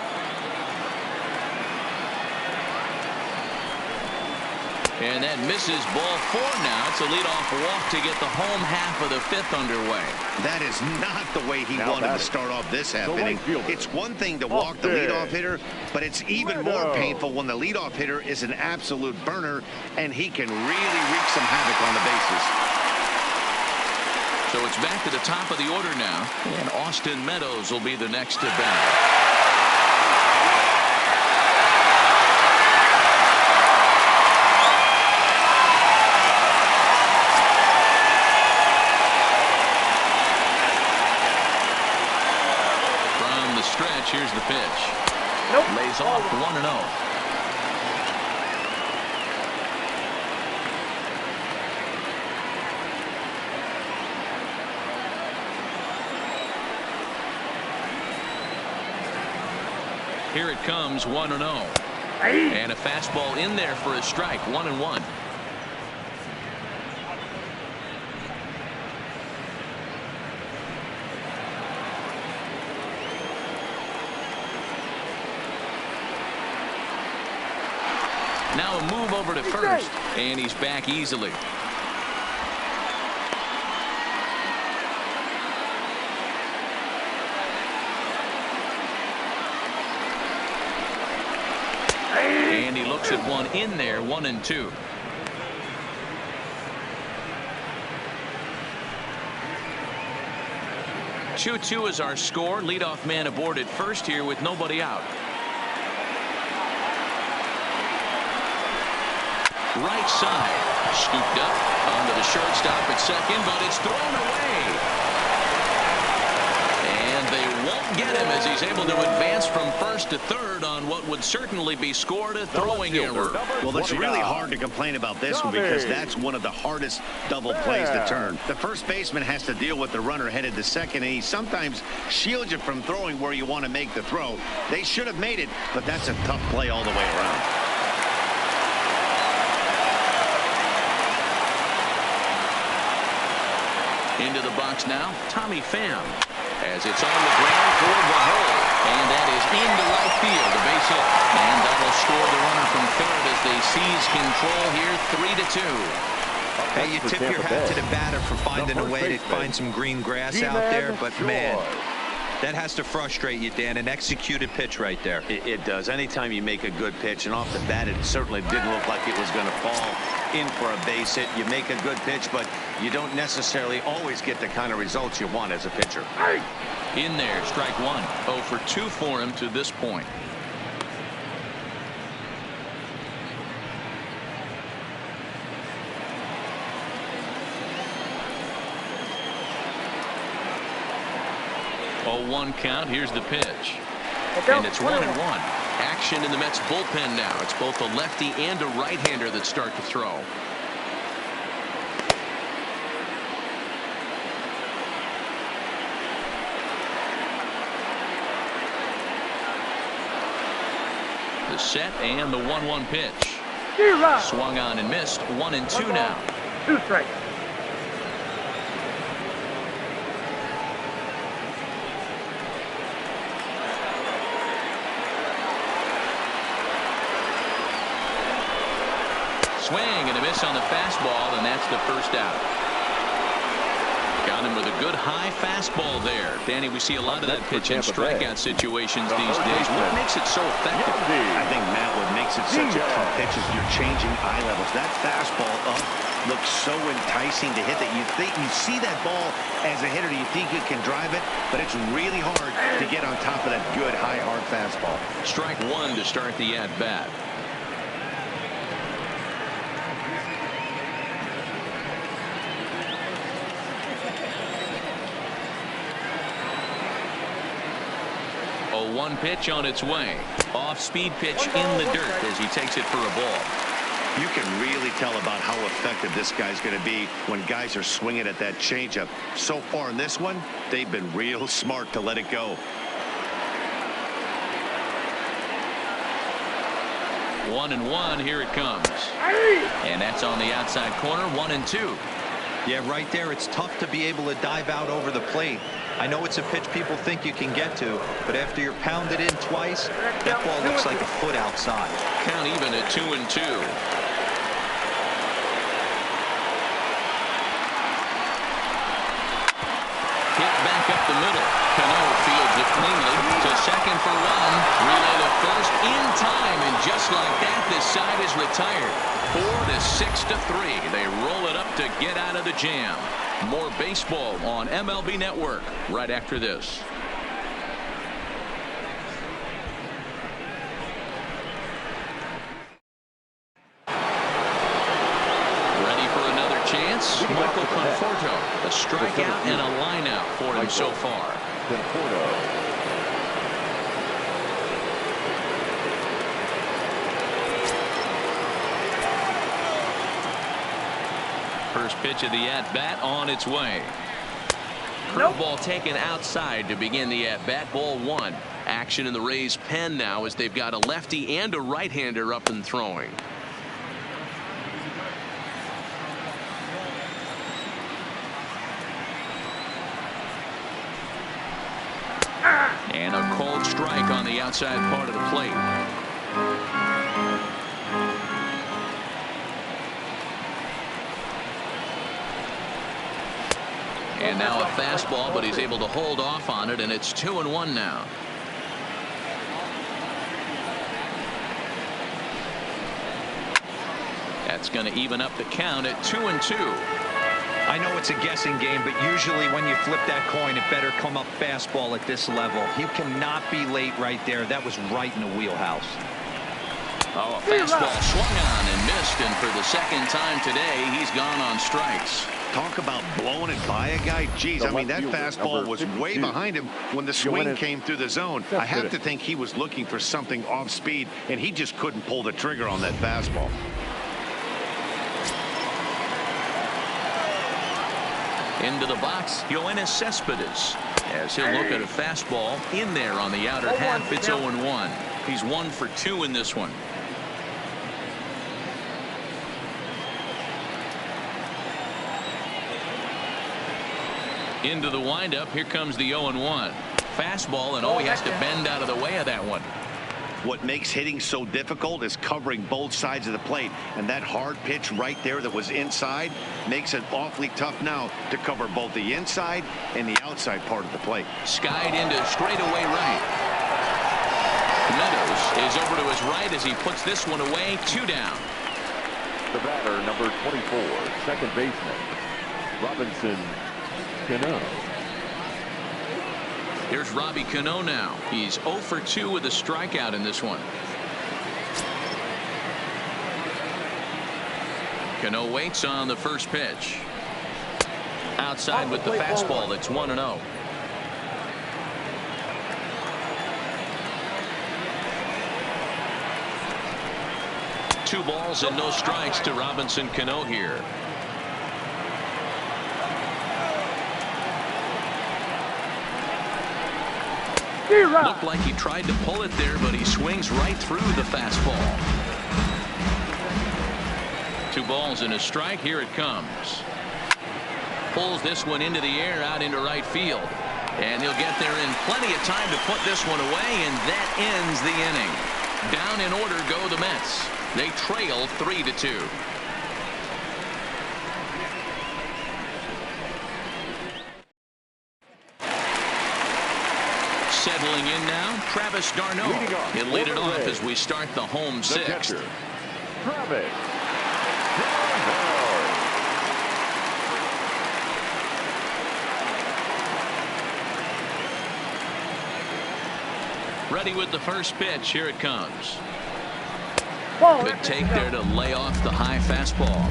And that misses ball 4 now. It's a leadoff walk to get the home half of the 5th underway. That is not the way he wanted to start off this half inning. It's one thing to walk the leadoff hitter, but it's even more painful when the leadoff hitter is an absolute burner, and he can really wreak some havoc on the bases. So it's back to the top of the order now, and Austin Meadows will be the next to bat. Here's the pitch. Nope. Lays off 1-0. Here it comes, 1-0. And a fastball in there for a strike, 1-1. Now a move over to first, and he's back easily. And he looks at one in there, 1-2. Two is our score. Leadoff man aboard at first here with nobody out. Right side, scooped up onto the shortstop at second, but it's thrown away. And they won't get him as he's able to advance from first to third on what would certainly be scored a throwing error. Well, it's really hard to complain about this one because that's one of the hardest double plays to turn. The first baseman has to deal with the runner headed to second, and he sometimes shields you from throwing where you want to make the throw. They should have made it, but that's a tough play all the way around. Into the box now, Tommy Pham, as it's on the ground toward the hole, and that is into right field, the base hit, and that'll score the runner from third as they seize control here, 3-2. Hey, you tip your hat to the batter for finding a way to find some green grass out there, but man, that has to frustrate you, Dan. An executed pitch right there. It does. Anytime you make a good pitch, and off the bat, it certainly didn't look like it was going to fall in for a base hit. You make a good pitch, but you don't necessarily always get the kind of results you want as a pitcher. In there, strike one. 0 for 2 for him to this point. Oh, 1 count. Here's the pitch. And it's 1-1. Action in the Mets bullpen now. It's both a lefty and a right-hander that start to throw. The set and the 1-1 pitch. Swung on and missed. 1-2 now. 2 strikes. Swing and a miss on the fastball, and that's the first out. Got him with a good high fastball there. Danny, we see a lot of that pitch in strikeout situations these days. What makes it so effective? I think, Matt, what makes it such a tough pitch is you're changing eye levels. That fastball up looks so enticing to hit that you see that ball as a hitter, you think you can drive it, but it's really hard to get on top of that good high hard fastball. Strike one to start the at-bat. One pitch on its way. Off-speed pitch in the dirt as he takes it for a ball. You can really tell about how effective this guy's going to be when guys are swinging at that changeup. So far in this one, they've been real smart to let it go. 1-1. Here it comes. And that's on the outside corner. 1-2. Yeah, right there. It's tough to be able to dive out over the plate. I know it's a pitch people think you can get to, but after you're pounded in twice, that ball looks like a foot outside. Count even at 2-2. Hit back up the middle. Cano fields it cleanly to second for 1. Relay to first in time, and just like that, this side is retired. 4-6-3. They roll it up to get out of the jam. More baseball on MLB Network right after this. Ready for another chance? Michael Conforto. A strikeout and a lineout for him so far. First pitch of the at-bat on its way. Curveball taken outside to begin the at-bat. Ball 1. Action in the Rays pen now as they've got a lefty and a right-hander up and throwing. And a cold strike on the outside part of the plate. And now a fastball, but he's able to hold off on it, and it's 2-1 now. That's going to even up the count at 2-2. I know it's a guessing game, but usually when you flip that coin, it better come up fastball at this level. He cannot be late right there. That was right in the wheelhouse. Oh, a fastball swung on and missed, and for the second time today, he's gone on strikes. Talk about blowing it by a guy. Geez, I mean, that fastball was way behind him when the swing came through the zone. I have to think he was looking for something off speed, and he just couldn't pull the trigger on that fastball. Into the box, Yoenis Cespedes, as he'll look at a fastball in there on the outer half. It's 0-1. He's 1 for 2 in this one. Into the windup. Here comes the 0-1. Fastball, and he has to bend out of the way of that one. What makes hitting so difficult is covering both sides of the plate, and that hard pitch right there that was inside makes it awfully tough now to cover both the inside and the outside part of the plate. Skied into straightaway right. Meadows is over to his right as he puts this one away. 2 down. The batter, number 24, second baseman, Robinson Cano. Here's Robbie Cano now. He's 0 for 2 with a strikeout in this one. Cano waits on the first pitch. Outside with the fastball. That's 1-0. Two balls and no strikes to Robinson Cano here. Looked like he tried to pull it there, but he swings right through the fastball. 2 balls and a strike. Here it comes. Pulls this one into the air out into right field. And he'll get there in plenty of time to put this one away, and that ends the inning. Down in order go the Mets. They trail 3-2. Settling in now, Travis d'Arnaud. He'll lead it off as we start the home sixth. Travis. Ready with the first pitch. Here it comes. Good take there to lay off the high fastball.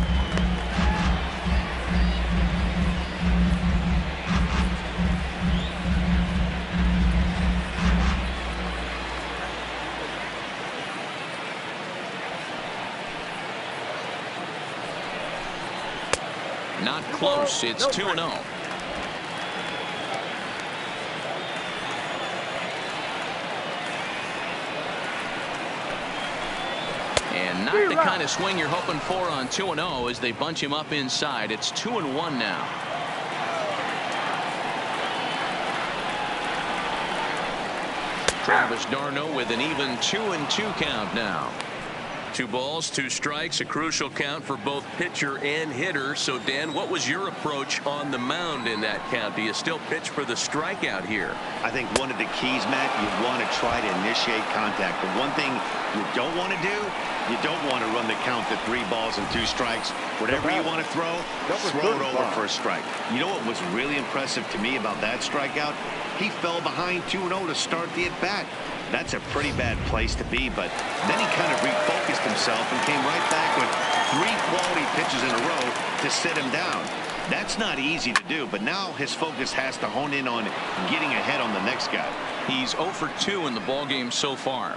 Not close. It's 2-0. And not the kind of swing you're hoping for on 2-0 as they bunch him up inside. It's 2-1 now. Travis d'Arnaud with an even 2-2 count now. 2 balls, 2 strikes, a crucial count for both pitcher and hitter. So, Dan, what was your approach on the mound in that count? Do you still pitch for the strikeout here? I think one of the keys, Matt, you want to try to initiate contact. The one thing you don't want to do, you don't want to run the count to 3 balls and 2 strikes. Whatever you want to throw it over for a strike. You know what was really impressive to me about that strikeout? He fell behind 2-0 to start the at-bat. That's a pretty bad place to be, but then he kind of refocused himself and came right back with 3 quality pitches in a row to sit him down. That's not easy to do, but now his focus has to hone in on getting ahead on the next guy. He's 0 for 2 in the ballgame so far.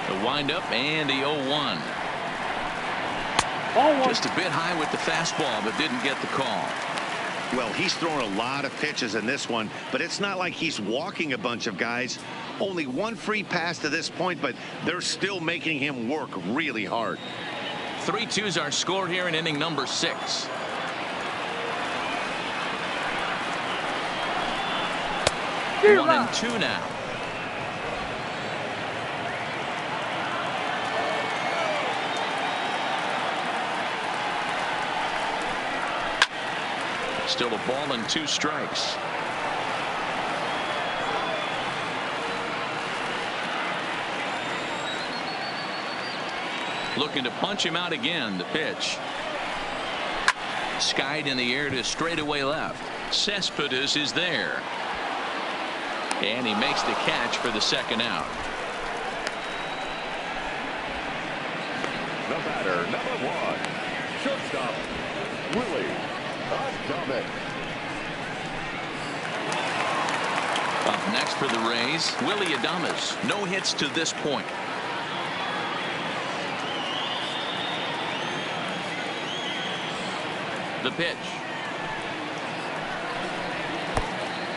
The windup and the 0-1. Just a bit high with the fastball, but didn't get the call. Well, he's thrown a lot of pitches in this one, but it's not like he's walking a bunch of guys. Only 1 free pass to this point, but they're still making him work really hard. 3-2's our score here in inning number 6. 1-2 now. Still a ball and 2 strikes. Looking to punch him out again. The pitch. Skied in the air to straightaway left. Cespedes is there. And he makes the catch for the 2nd out. The batter, number 1, shortstop, Willie Adames. Up next for the Rays, Willie Adames. No hits to this point. The pitch.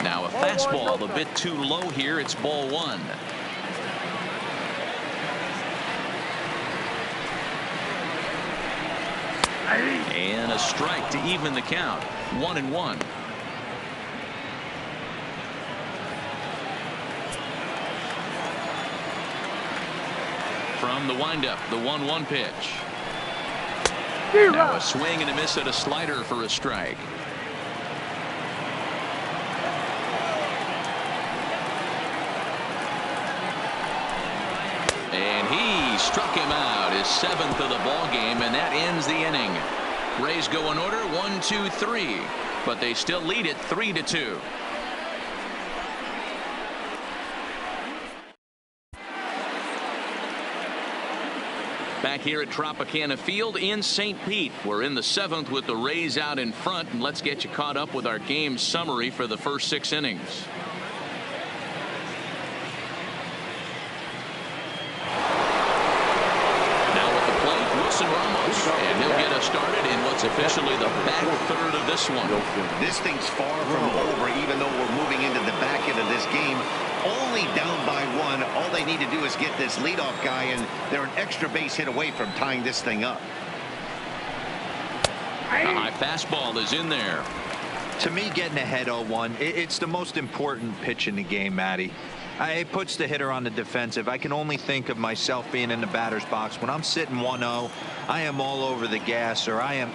Now a fastball a bit too low here. It's ball 1. And a strike to even the count. 1-1. From the windup, the 1-1 pitch. Now a swing and a miss at a slider for a strike. And he struck him out, his 7th of the ball game, and that ends the inning. Rays go in order 1-2-3, but they still lead it 3-2. Back here at Tropicana Field in St. Pete. We're in the 7th with the Rays out in front, and let's get you caught up with our game summary for the first 6 innings. And he'll get us started in what's officially the back third of this one. This thing's far from over, even though we're moving into the back end of this game. Only down by 1. All they need to do is get this leadoff guy, and they're an extra base hit away from tying this thing up. A high fastball is in there. To me, getting ahead 0-1, it's the most important pitch in the game, Matty. It puts the hitter on the defensive. I can only think of myself being in the batter's box. When I'm sitting 1-0, I am all over the gas, or I am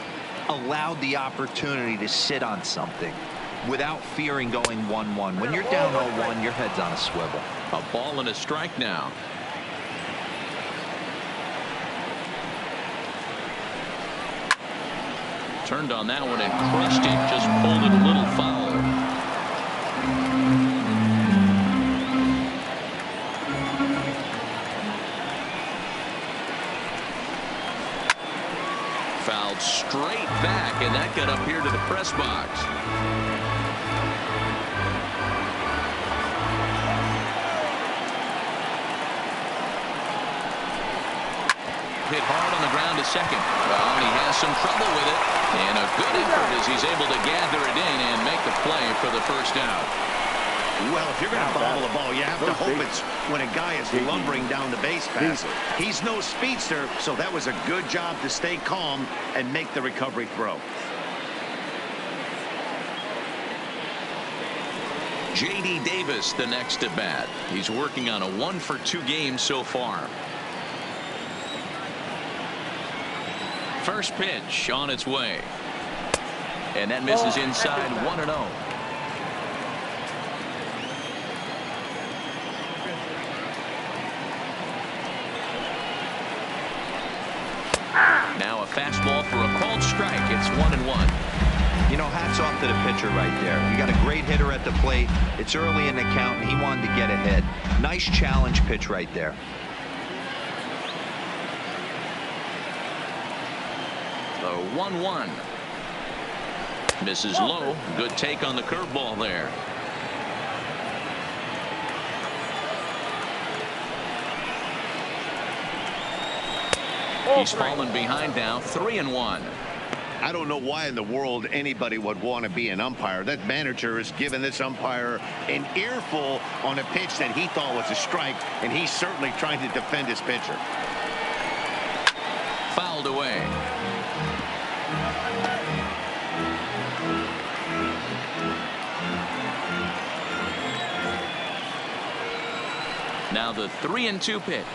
allowed the opportunity to sit on something without fearing going 1-1. When you're down 0-1, your head's on a swivel. A ball and a strike now. Turned on that one and crushed it. Just pulled it a little foul. Fouled straight back, and that got up here to the press box. Hit hard on the ground to second. Well, and he has some trouble with it. And a good effort as he's able to gather it in and make the play for the 1st out. Well, if you're going to bobble the ball, you have to hope it's when a guy is lumbering down the base pass. He's no speedster, so that was a good job to stay calm and make the recovery throw. J.D. Davis the next at bat. He's working on a 1-for-2 game so far. First pitch on its way. And that misses inside 1-0. Now a fastball for a called strike. It's 1-1. You know, hats off to the pitcher right there. You got a great hitter at the plate. It's early in the count, and he wanted to get ahead. Nice challenge pitch right there. The 1-1. Misses low. Good take on the curveball there. He's fallen behind now, 3-1. I don't know why in the world anybody would want to be an umpire. That manager has given this umpire an earful on a pitch that he thought was a strike, and he's certainly trying to defend his pitcher. Fouled away. Now the 3-2 pitch.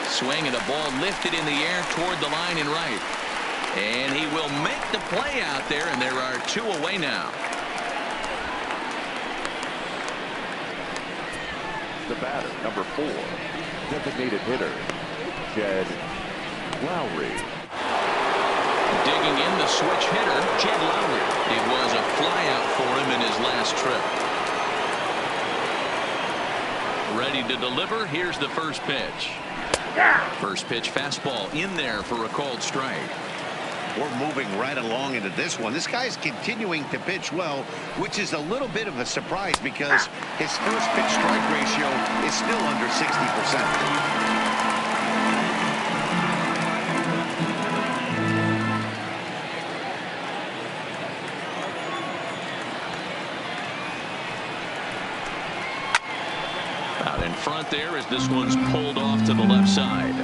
Swing and a ball lifted in the air toward the line and right. And he will make the play out there, and there are 2 away now. The batter, number 4, designated hitter, Jed Lowry. Digging in the switch hitter, Jed Lowry. It was a flyout for him in his last trip. Ready to deliver. Here's the first pitch. First pitch fastball in there for a called strike. We're moving right along into this one. This guy's continuing to pitch well, which is a little bit of a surprise because his first pitch strike ratio is still under 60%. Out in front there as this one's pulled off to the left side.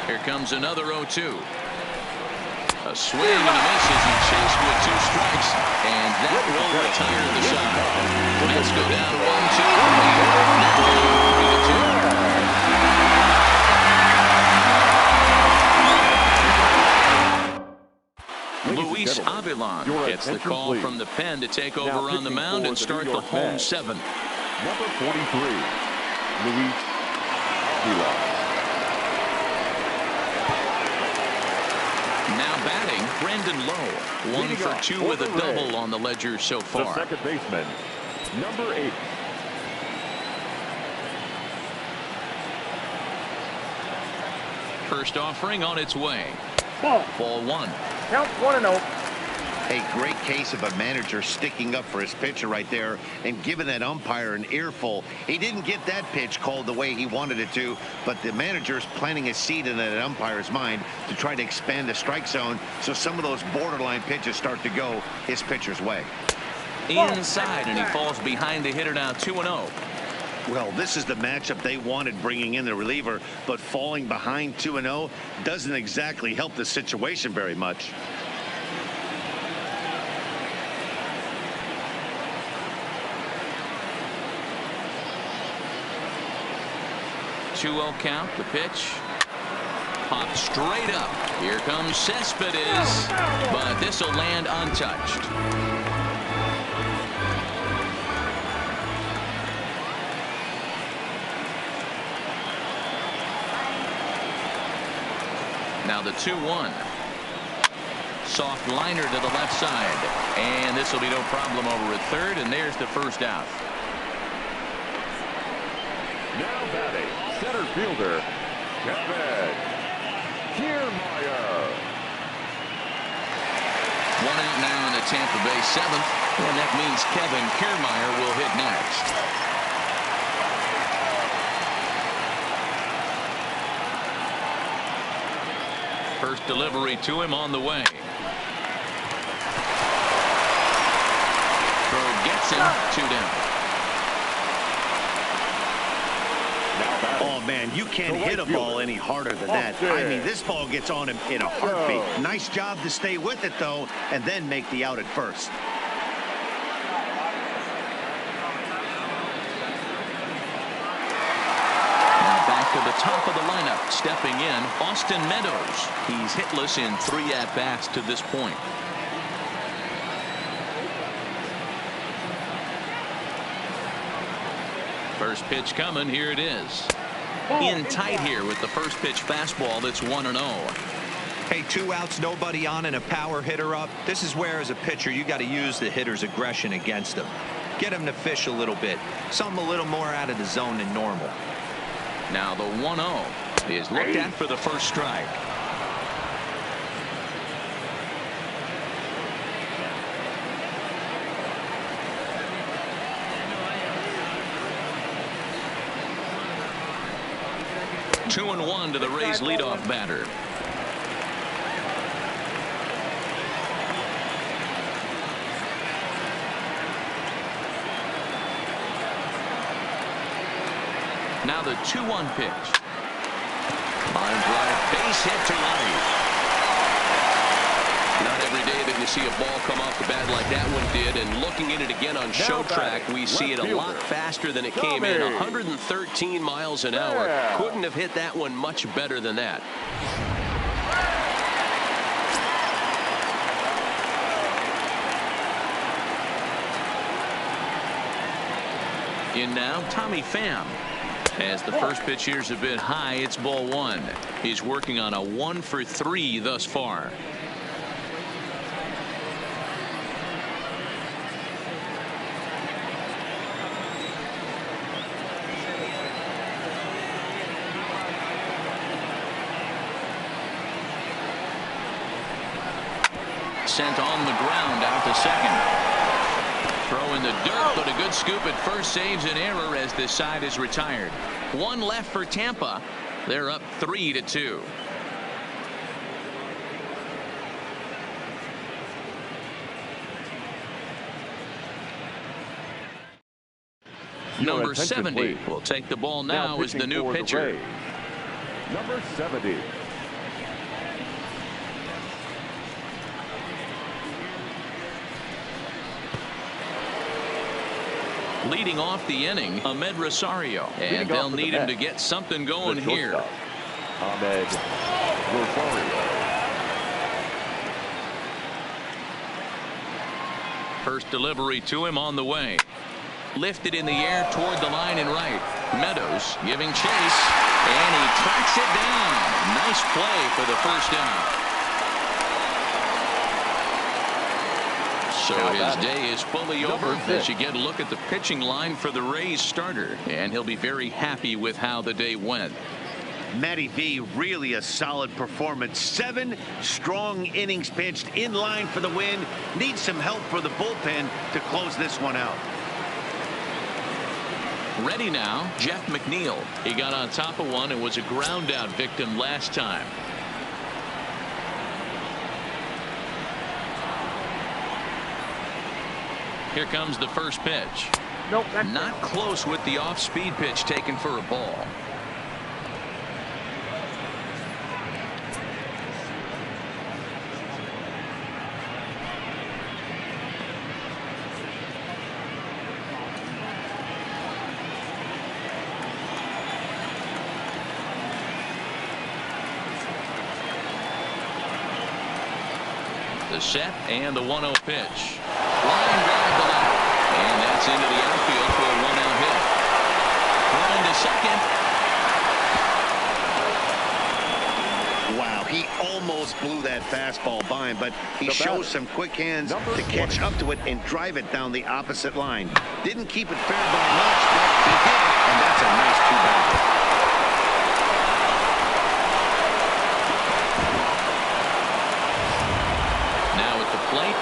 Here comes another 0-2. A swing and a miss as he chased with 2 strikes, and that will retire the side. Mets go down 1-2. Luis Avilan gets the call from the pen to take over on the mound and start the home 7th. Number 43, Luis Avilan. Now batting, Brandon Lowe. 1 for 2 with a double on the ledger so far. The second baseman, number 8. First offering on its way. Ball. Ball 1. Count 1-0. A great case of a manager sticking up for his pitcher right there and giving that umpire an earful. He didn't get that pitch called the way he wanted it to, but the manager's planting a seed in that umpire's mind to try to expand the strike zone so some of those borderline pitches start to go his pitcher's way. Inside, and he falls behind the hitter now 2-0. Well, this is the matchup they wanted, bringing in the reliever, but falling behind 2-0 doesn't exactly help the situation very much. 2-0 count. The pitch popped straight up. Here comes Cespedes, but this will land untouched. Now the 2-1. Soft liner to the left side, and this will be no problem over at third, and there's the first out. Now batting, center fielder, Kevin Kiermaier. 1 out now in the Tampa Bay 7th, and that means Kevin Kiermaier will hit next. First delivery to him on the way. Throw gets him, 2 down. Oh, man, you can't hit a ball any harder than that. I mean, this ball gets on him in a heartbeat. Nice job to stay with it, though, and then make the out at first. Now back to the top of the lineup. Stepping in, Austin Meadows. He's hitless in 3 at-bats to this point. First pitch coming. Here it is. In tight here with the first pitch fastball. That's 1-0. Hey, 2 outs, nobody on, and a power hitter up. This is where, as a pitcher, you got to use the hitter's aggression against him. Get him to fish a little bit. Something a little more out of the zone than normal. Now the 1-0 is looked at for the first strike. Two and 1 to the Rays leadoff batter. Now the 2-1 pitch. Line drive, base hit to right. Not every day that you see a ball come off the bat like that one did, and looking at it again on show track, we see it a lot faster than it came in. 113 miles an hour. Couldn't have hit that one much better than that. In now, Tommy Pham. As the first pitch here's a bit high, it's ball one. He's working on a 1 for 3 thus far. Sent on the ground out to second. Throw in the dirt, but a good scoop at first saves an error as this side is retired. One left for Tampa. They're up 3-2. Number 70 will take the ball now as the new pitcher. Number 70. Leading off the inning, Ahmed Rosario, and they'll need him to get something going here. Ahmed Rosario. First delivery to him on the way. Lifted in the air toward the line and right. Meadows giving chase, and he tracks it down. Nice play for the first down. So his day is fully over as you get a look at the pitching line for the Rays starter, and he'll be very happy with how the day went. Matty V, really a solid performance. 7 strong innings pitched, in line for the win. Needs some help for the bullpen to close this one out. Ready now, Jeff McNeil. He got on top of one and was a ground out victim last time. Here comes the first pitch. Nope, not close with the off-speed pitch taken for a ball. The set and the 1-0 pitch. Line drive to left, and that's into the outfield for a 1-out hit. Throwing to second. Wow, he almost blew that fastball by him, but he shows some quick hands to catch up to it and drive it down the opposite line. Didn't keep it fair by much, but he did, and that's a nice two-bagger.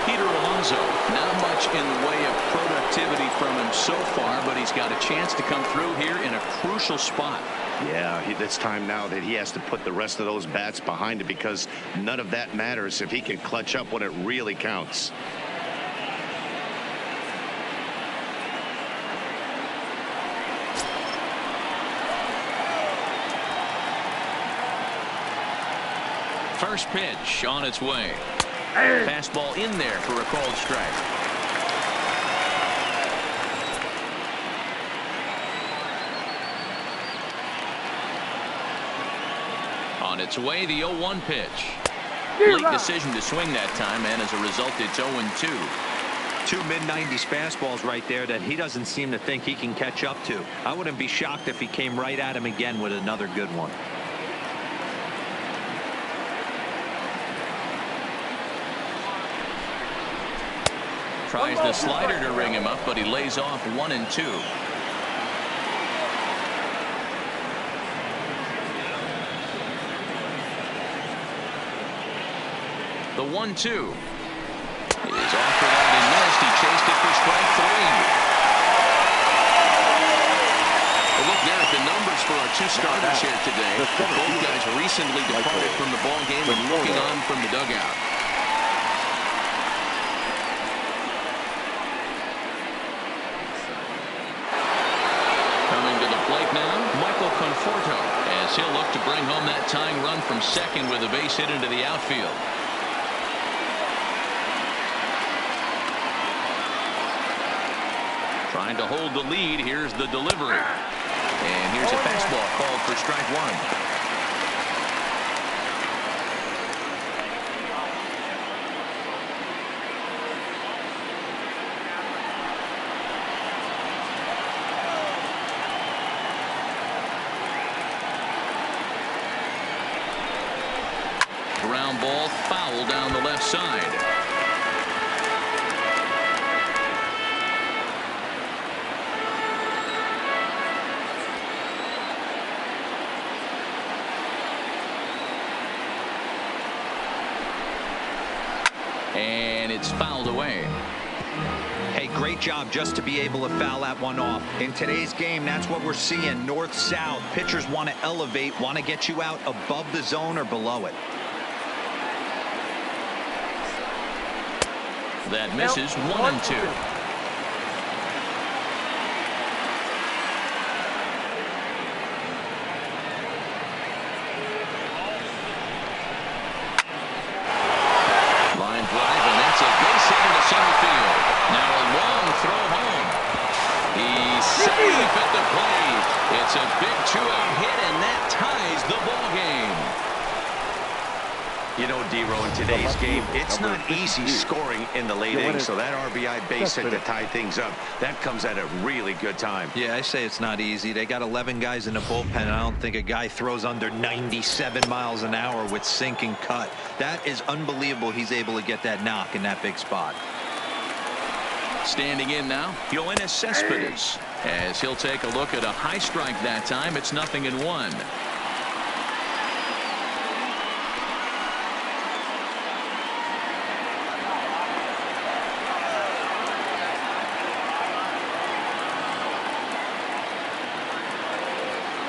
Peter Alonso, not much in the way of productivity from him so far, but he's got a chance to come through here in a crucial spot. Yeah, it's time now that he has to put the rest of those bats behind it, because none of that matters if he can clutch up when it really counts. First pitch on its way. Fastball in there for a called strike. On its way, the 0-1 pitch. Late decision to swing that time, and as a result, it's 0-2. 2 mid-90s fastballs right there that he doesn't seem to think he can catch up to. I wouldn't be shocked if he came right at him again with another good one. Tries the slider to ring him up, but he lays off 1 and 2. The 1-2 is offered out and missed. He chased it for strike 3. Well, look there at the numbers for our 2 starters here today. Both guys recently departed from the ball game and looking on from the dugout. As he'll look to bring home that tying run from second with a base hit into the outfield. Trying to hold the lead. Here's the delivery. And here's a fastball called for strike one. Ground ball, foul down the left side. And it's fouled away. Hey, great job just to be able to foul that one off. In today's game, that's what we're seeing. North-south. Pitchers want to elevate, want to get you out above the zone or below it. That misses. 1-2. Line drive, and that's a base hit into center field. Now a long throw home. He's safe at the plate. It's a big two-out hit, and that ties the ball game. You know, D-Row, in today's game, it's not easy scoring in the late innings, so that RBI base hit to tie things up, that comes at a really good time. Yeah, I say it's not easy. They got 11 guys in the bullpen, and I don't think a guy throws under 97 miles an hour with sink and cut. That is unbelievable he's able to get that knock in that big spot. Standing in now, Yoenis Cespedes, as he'll take a look at a high strike that time. It's 0-1.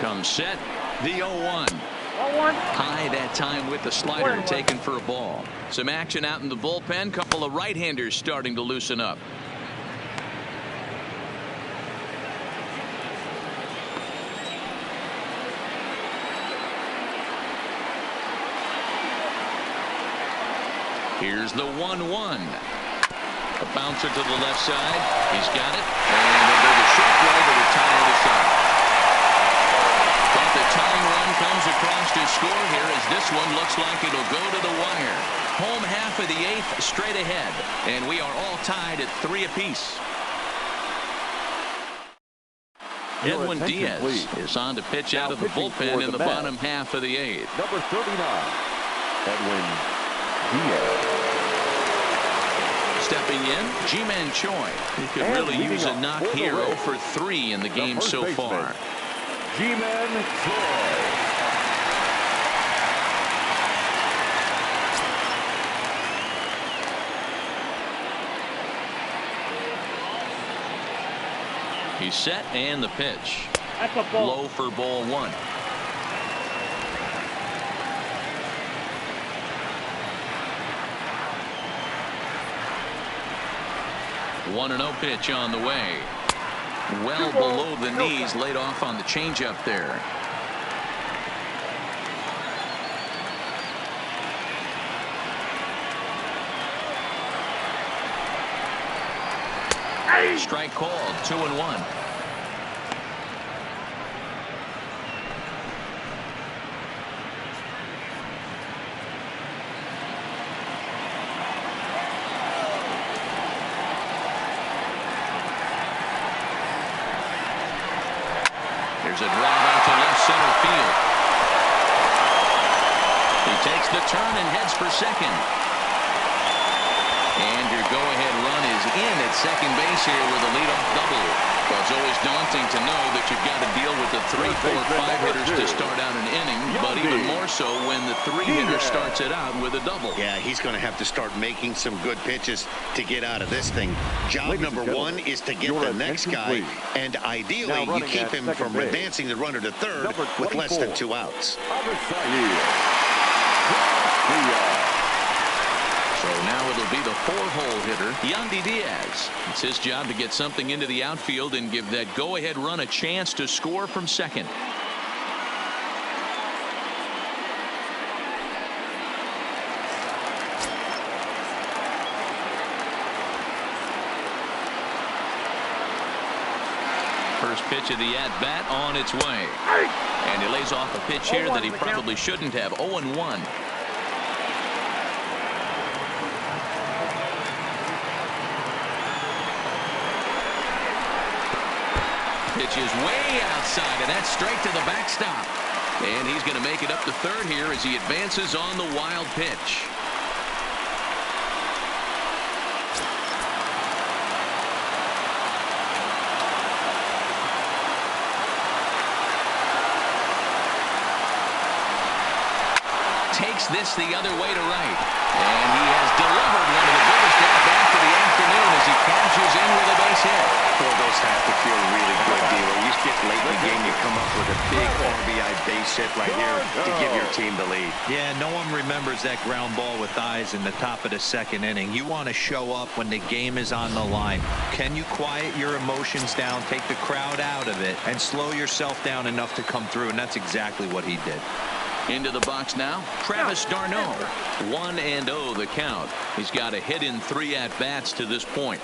Comes set, the 0-1. High that time with the slider taken for a ball. Some action out in the bullpen. Couple of right-handers starting to loosen up. Here's the 1-1. A bouncer to the left side. He's got it. And they'll go to short play to retire the side. But the tying run comes across to score here as this one looks like it'll go to the wire. Home half of the eighth straight ahead. And we are all tied at 3 apiece. Edwin Diaz is on to pitch out of the bullpen in the bottom half of the eighth. Number 39, Edwin Diaz. Stepping in, Ji-Man Choi. He could really use a knock here. 0 for 3 in the game so far. Ji-Man Choi. He's set, and the pitch. That's a ball. Low for ball 1. One 1-0 pitch on the way. Well below the knees, laid off on the changeup there. Strike called. 2-1. There's a drive out to left center field. He takes the turn and heads for second. And your go-ahead run is in at second base here with a leadoff double. Well, it's always daunting to know that you've got to deal with the 3, 4, 5 hitters to start out an inning, but even more so when the 3-hitter starts it out with a double. Yeah, he's going to have to start making some good pitches to get out of this thing. Job number 1 is to get the next guy, and ideally you keep him from advancing the runner to third with less than 2 outs. So now it'll be the 4-hole hitter, Yandy Diaz. It's his job to get something into the outfield and give that go-ahead run a chance to score from second. First pitch of the at-bat on its way. And he lays off a pitch here that he probably shouldn't have. 0-1. Pitch is way outside, and that's straight to the backstop. And he's going to make it up to third here as he advances on the wild pitch. Takes this the other way to right. And he has delivered one of the biggest at-bats of the afternoon as he cashes in with a base hit. Boy, those have to feel really good, D'Lo. You get late in the game, you come up with a big RBI base hit right here to give your team the lead. Yeah, no one remembers that ground ball with eyes in the top of the second inning. You want to show up when the game is on the line. Can you quiet your emotions down, take the crowd out of it, and slow yourself down enough to come through? And that's exactly what he did. Into the box now, Travis d'Arnaud. 1-0 the count. He's got a hit in 3 at-bats to this point.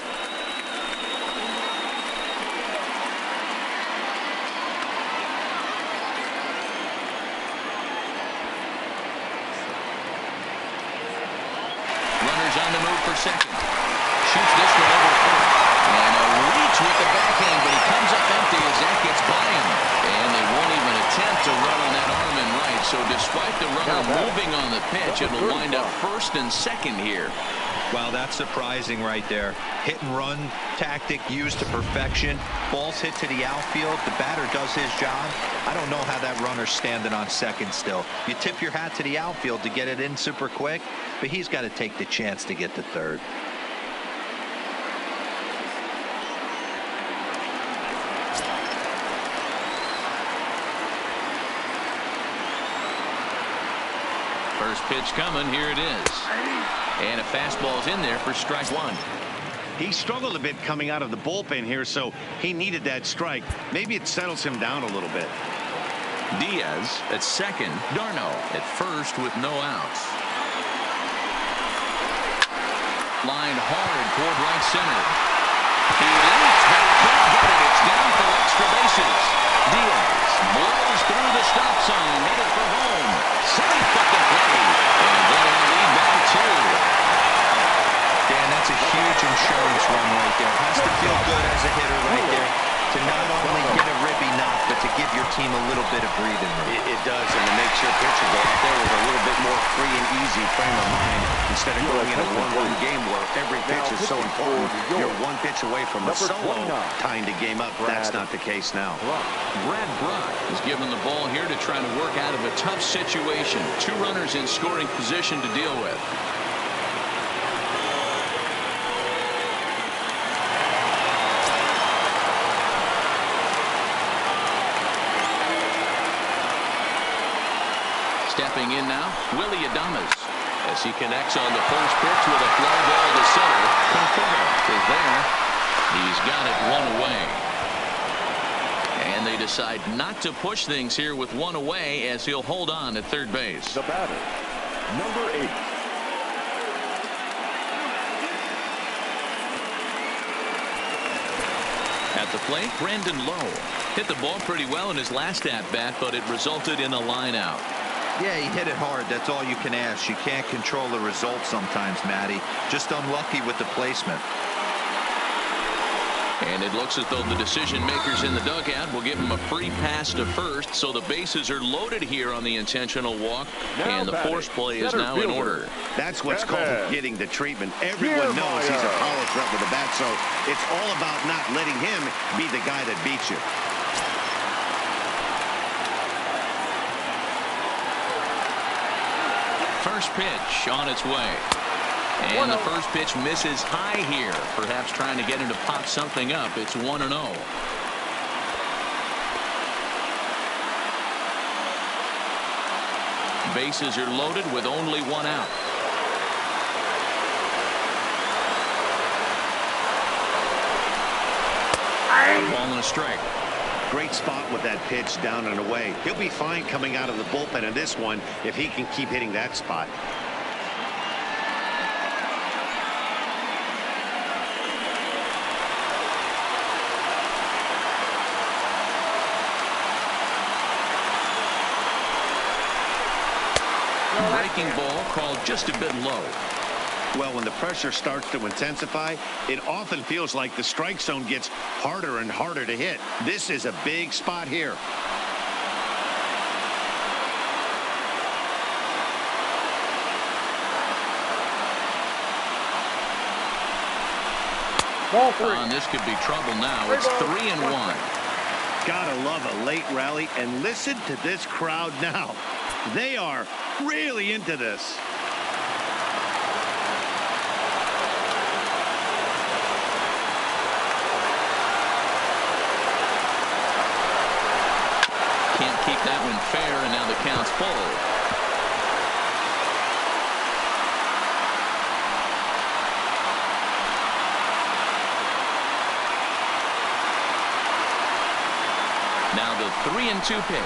Runners on the move for second. Shoots this one over first. And a reach with the backhand, but he comes up empty as that gets by him. And they won't even attempt to run on that arm in right. So despite the runner moving on the pitch, it'll wind up first and second here. Well, that's surprising right there. Hit and run tactic used to perfection. Ball's hit to the outfield. The batter does his job. I don't know how that runner's standing on second still. You tip your hat to the outfield to get it in super quick, but he's got to take the chance to get to third. First pitch coming. Here it is. And a fastball's in there for strike one. He struggled a bit coming out of the bullpen here, so he needed that strike. Maybe it settles him down a little bit. Diaz at second. d'Arnaud at first with no outs. Lined hard toward right center. He leaps, but he can't get it. It's down for extra bases. Diaz blows through the stop sign, headed for home. Safe at the plate. And they're in the lead by 2. Dan, that's a huge insurance run right there. Has to feel good as a hitter right there to not only get a ribby knock, but to give your team a little bit of breathing room. It does, and it makes your pitcher go out there with a little bit more free and easy frame of mind instead of going in a 1-1 game where every pitch is so important. You're one pitch away from a solo tying the game up. That's not the case now. Brad Brock is given the ball here to try to work out of a tough situation. 2 runners in scoring position to deal with. Stepping in now, Willie Adames, as he connects on the first pitch with a fly ball to center. Conforto is there. He's got it 1 away. And they decide not to push things here with 1 away as he'll hold on at third base. The batter, number 8. At the plate, Brandon Lowe hit the ball pretty well in his last at-bat, but it resulted in a line out. Yeah, he hit it hard. That's all you can ask. You can't control the result sometimes, Matty. Just unlucky with the placement. And it looks as though the decision makers in the dugout will give him a free pass to first, so the bases are loaded here on the intentional walk, and the force play is now in order. That's what's called getting the treatment. Everyone knows he's a power threat with the bat, so it's all about not letting him be the guy that beats you. First pitch on its way. And the first pitch misses high here. Perhaps trying to get him to pop something up. It's 1-0. Bases are loaded with only 1 out. Ball and a strike. Great spot with that pitch down and away. He'll be fine coming out of the bullpen in this one if he can keep hitting that spot. breaking ball called just a bit low. Well, when the pressure starts to intensify, it often feels like the strike zone gets harder and harder to hit. This is a big spot here. Ball 3. This could be trouble now. It's 3-1. Gotta love a late rally, and listen to this crowd now. They are really into this. Can't keep that one fair, and now the count's full. Now the 3-2 pitch.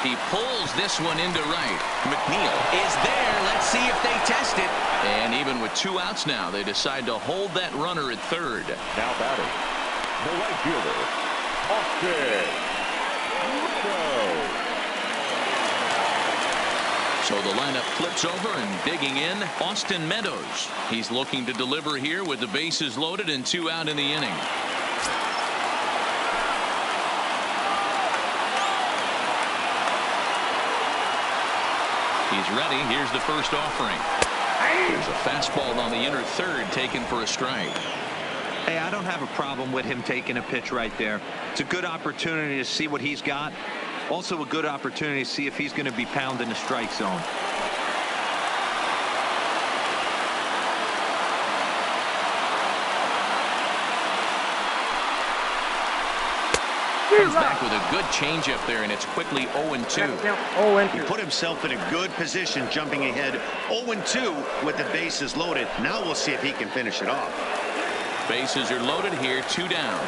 He pulls this one into right. McNeil is there. Let's see if they test it. And even with 2 outs now, they decide to hold that runner at third. Now batting, the right fielder, Austin. So the lineup flips over, and digging in, Austin Meadows. He's looking to deliver here with the bases loaded and 2 out in the inning. He's ready. Here's the first offering. There's a fastball on the inner third taken for a strike. Hey, I don't have a problem with him taking a pitch right there. It's a good opportunity to see what he's got. Also a good opportunity to see if he's going to be pounding the strike zone. Comes back with a good changeup there, and it's quickly 0-2. He put himself in a good position, jumping ahead 0-2 with the bases loaded. Now we'll see if he can finish it off. Bases are loaded here, 2 down.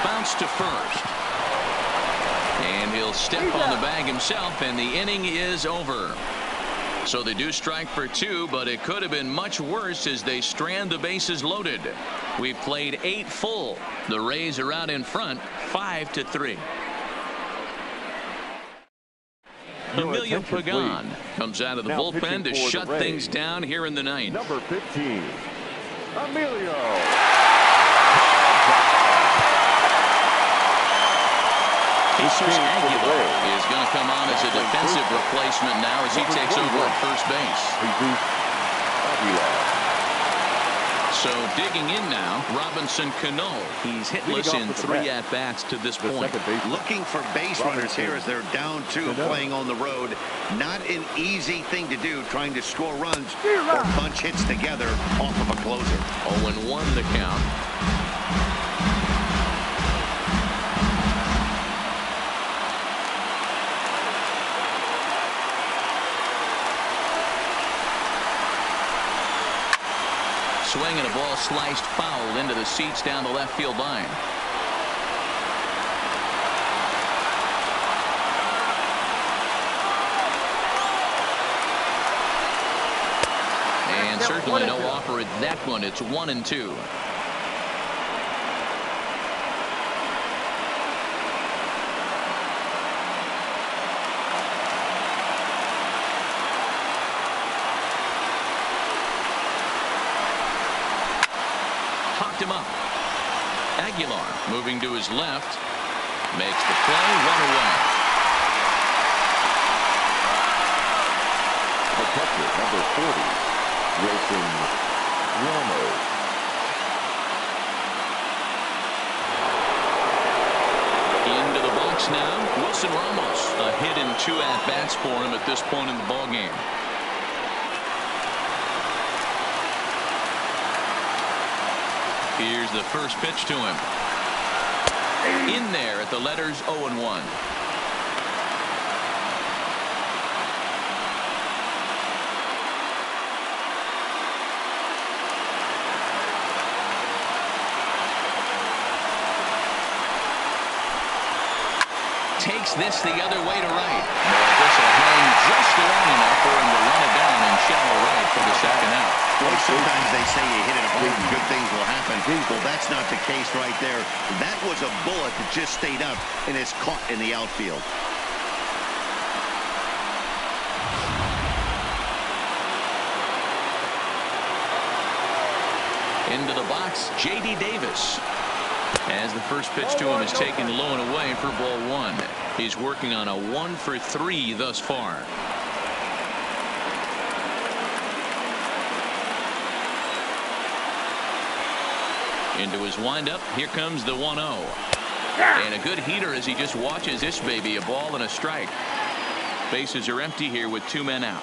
Bounce to first. And he'll step on the bag himself, and the inning is over. So they do strike for 2, but it could have been much worse as they strand the bases loaded. We've played 8 full. The Rays are out in front, 5-3. Emilio Pagan comes out of the bullpen to shut things down here in the 9th. Number 15, Emilio. Aguilar is going to come on as a defensive replacement now as he takes over at first base. So digging in now, Robinson Cano. He's hitless in 3 at-bats to this point. Looking for base runners here as they're down 2 playing on the road. Not an easy thing to do, trying to score runs or bunch hits together off of a closer. 0-1 the count. Swing and a ball sliced foul into the seats down the left field line. And certainly no offer at that one. It's 1-2. Him up. Aguilar moving to his left, makes the play, 1 away. The catcher, number 40, Wilson Ramos. Into the box now, Wilson Ramos. A hit in 2 at-bats for him at this point in the ballgame. Here's the first pitch to him. In there at the letters 0-1. takes this the other way to right. But this will hang just long enough for him to run it down in shallow right for the second out. Well, sometimes they say you hit it home, good things will happen. Well, that's not the case right there. That was a bullet that just stayed up and is caught in the outfield. Into the box, J.D. Davis. As the first pitch to him is taken low and away for ball one. He's working on a 1-for-3 thus far. Into his windup. Here comes the 1-0. And a good heater as he just watches this baby. A ball and a strike. Bases are empty here with 2 men out.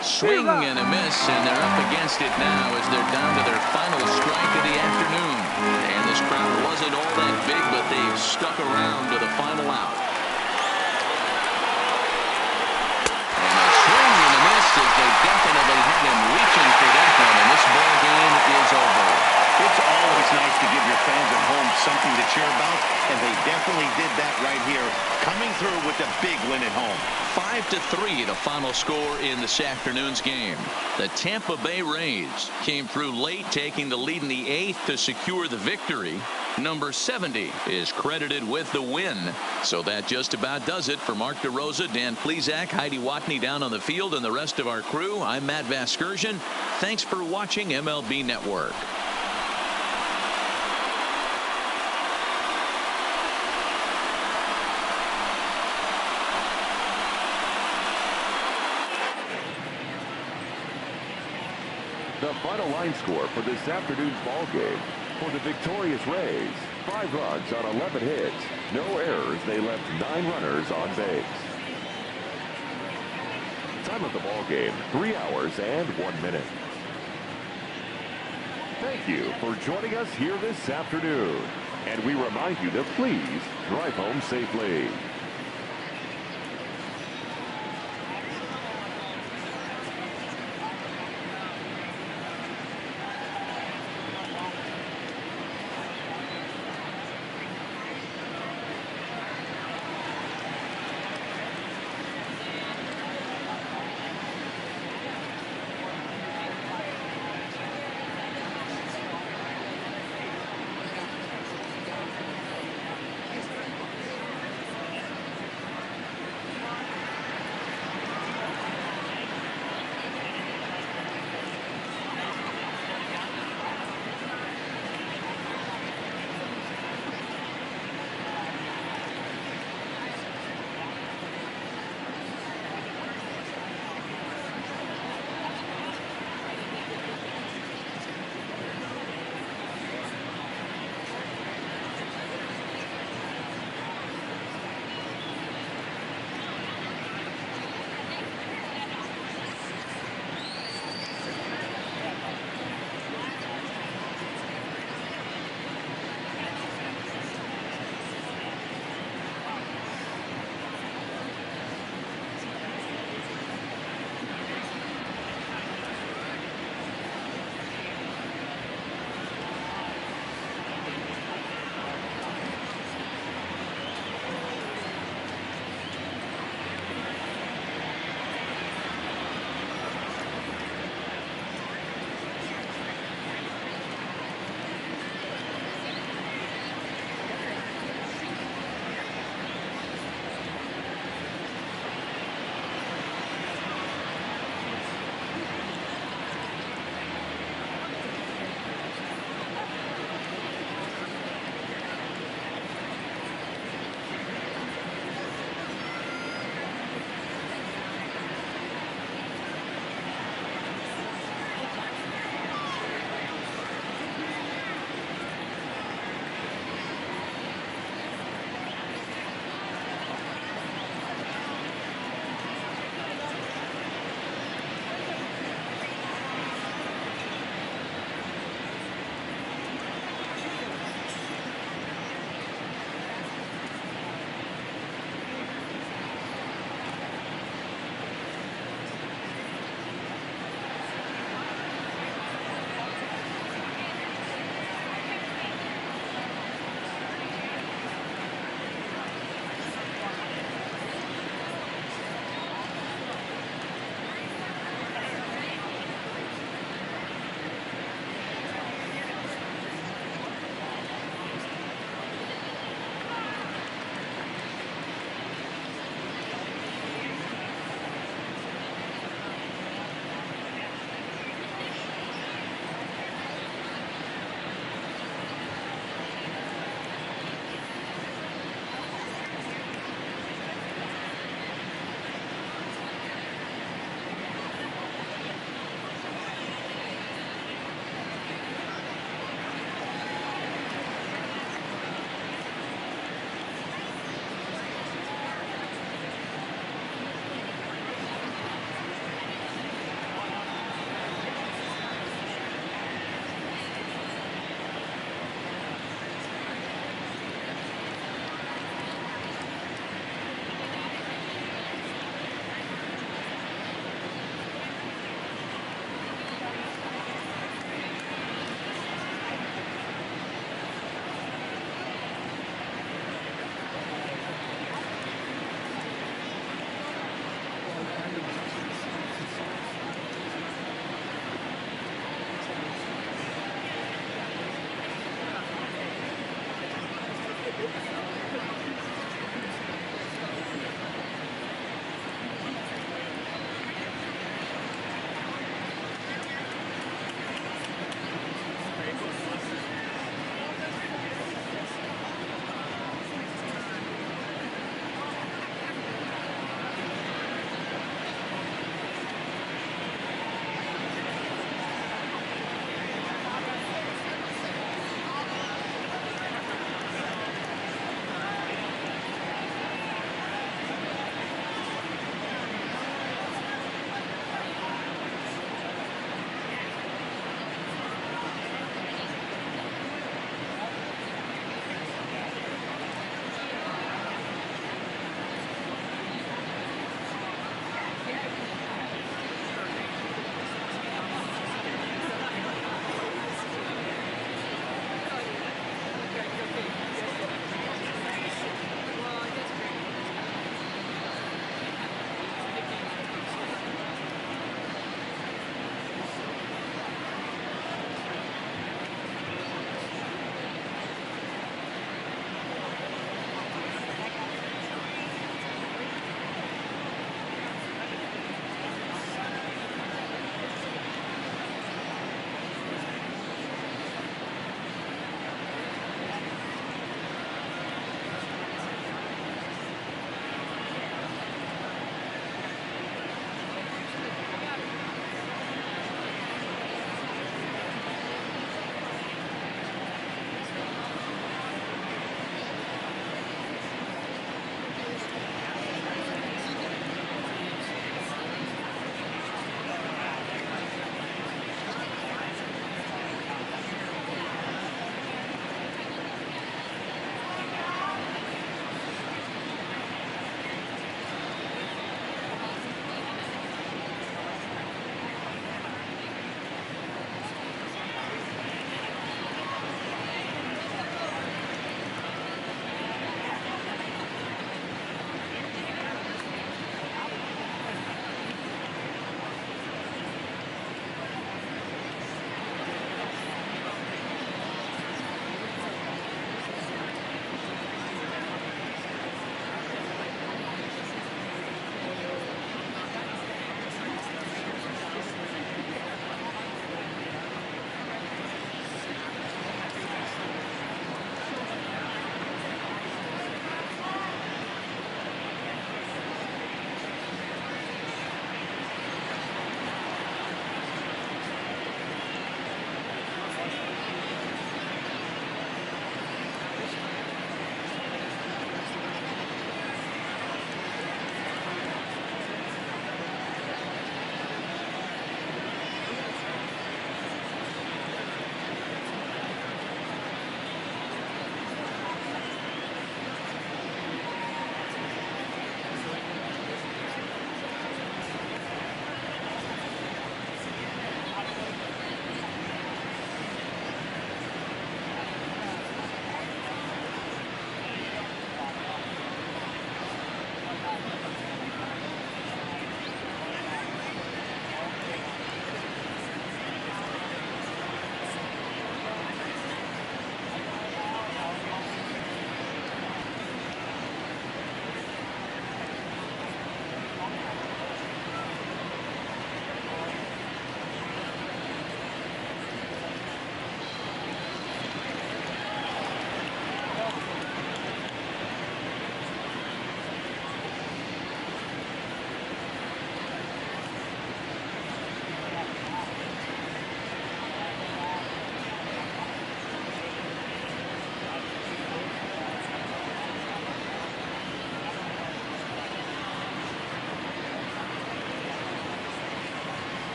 Swing and a miss, and they're up against it now as they're down to their final strike of the afternoon. And this crowd wasn't all that big, but they've stuck around to the final out. And a swing and a miss as they definitely had him reaching for that one, and this ball game is over. It's always nice to give your fans at home something to cheer about, and they definitely did that right here, coming through with a big win at home. 5-3 the final score in this afternoon's game. The Tampa Bay Rays came through late, taking the lead in the 8th to secure the victory. Number 70 is credited with the win. So that just about does it for Mark DeRosa, Dan Plesac, Heidi Watney down on the field, and the rest of our crew. I'm Matt Vasgersian. Thanks for watching MLB Network. The final line score for this afternoon's ball game for the victorious Rays: 5 runs on 11 hits, no errors. They left 9 runners on base. Time of the ball game: 3 hours and 1 minute. Thank you for joining us here this afternoon, and we remind you to please drive home safely.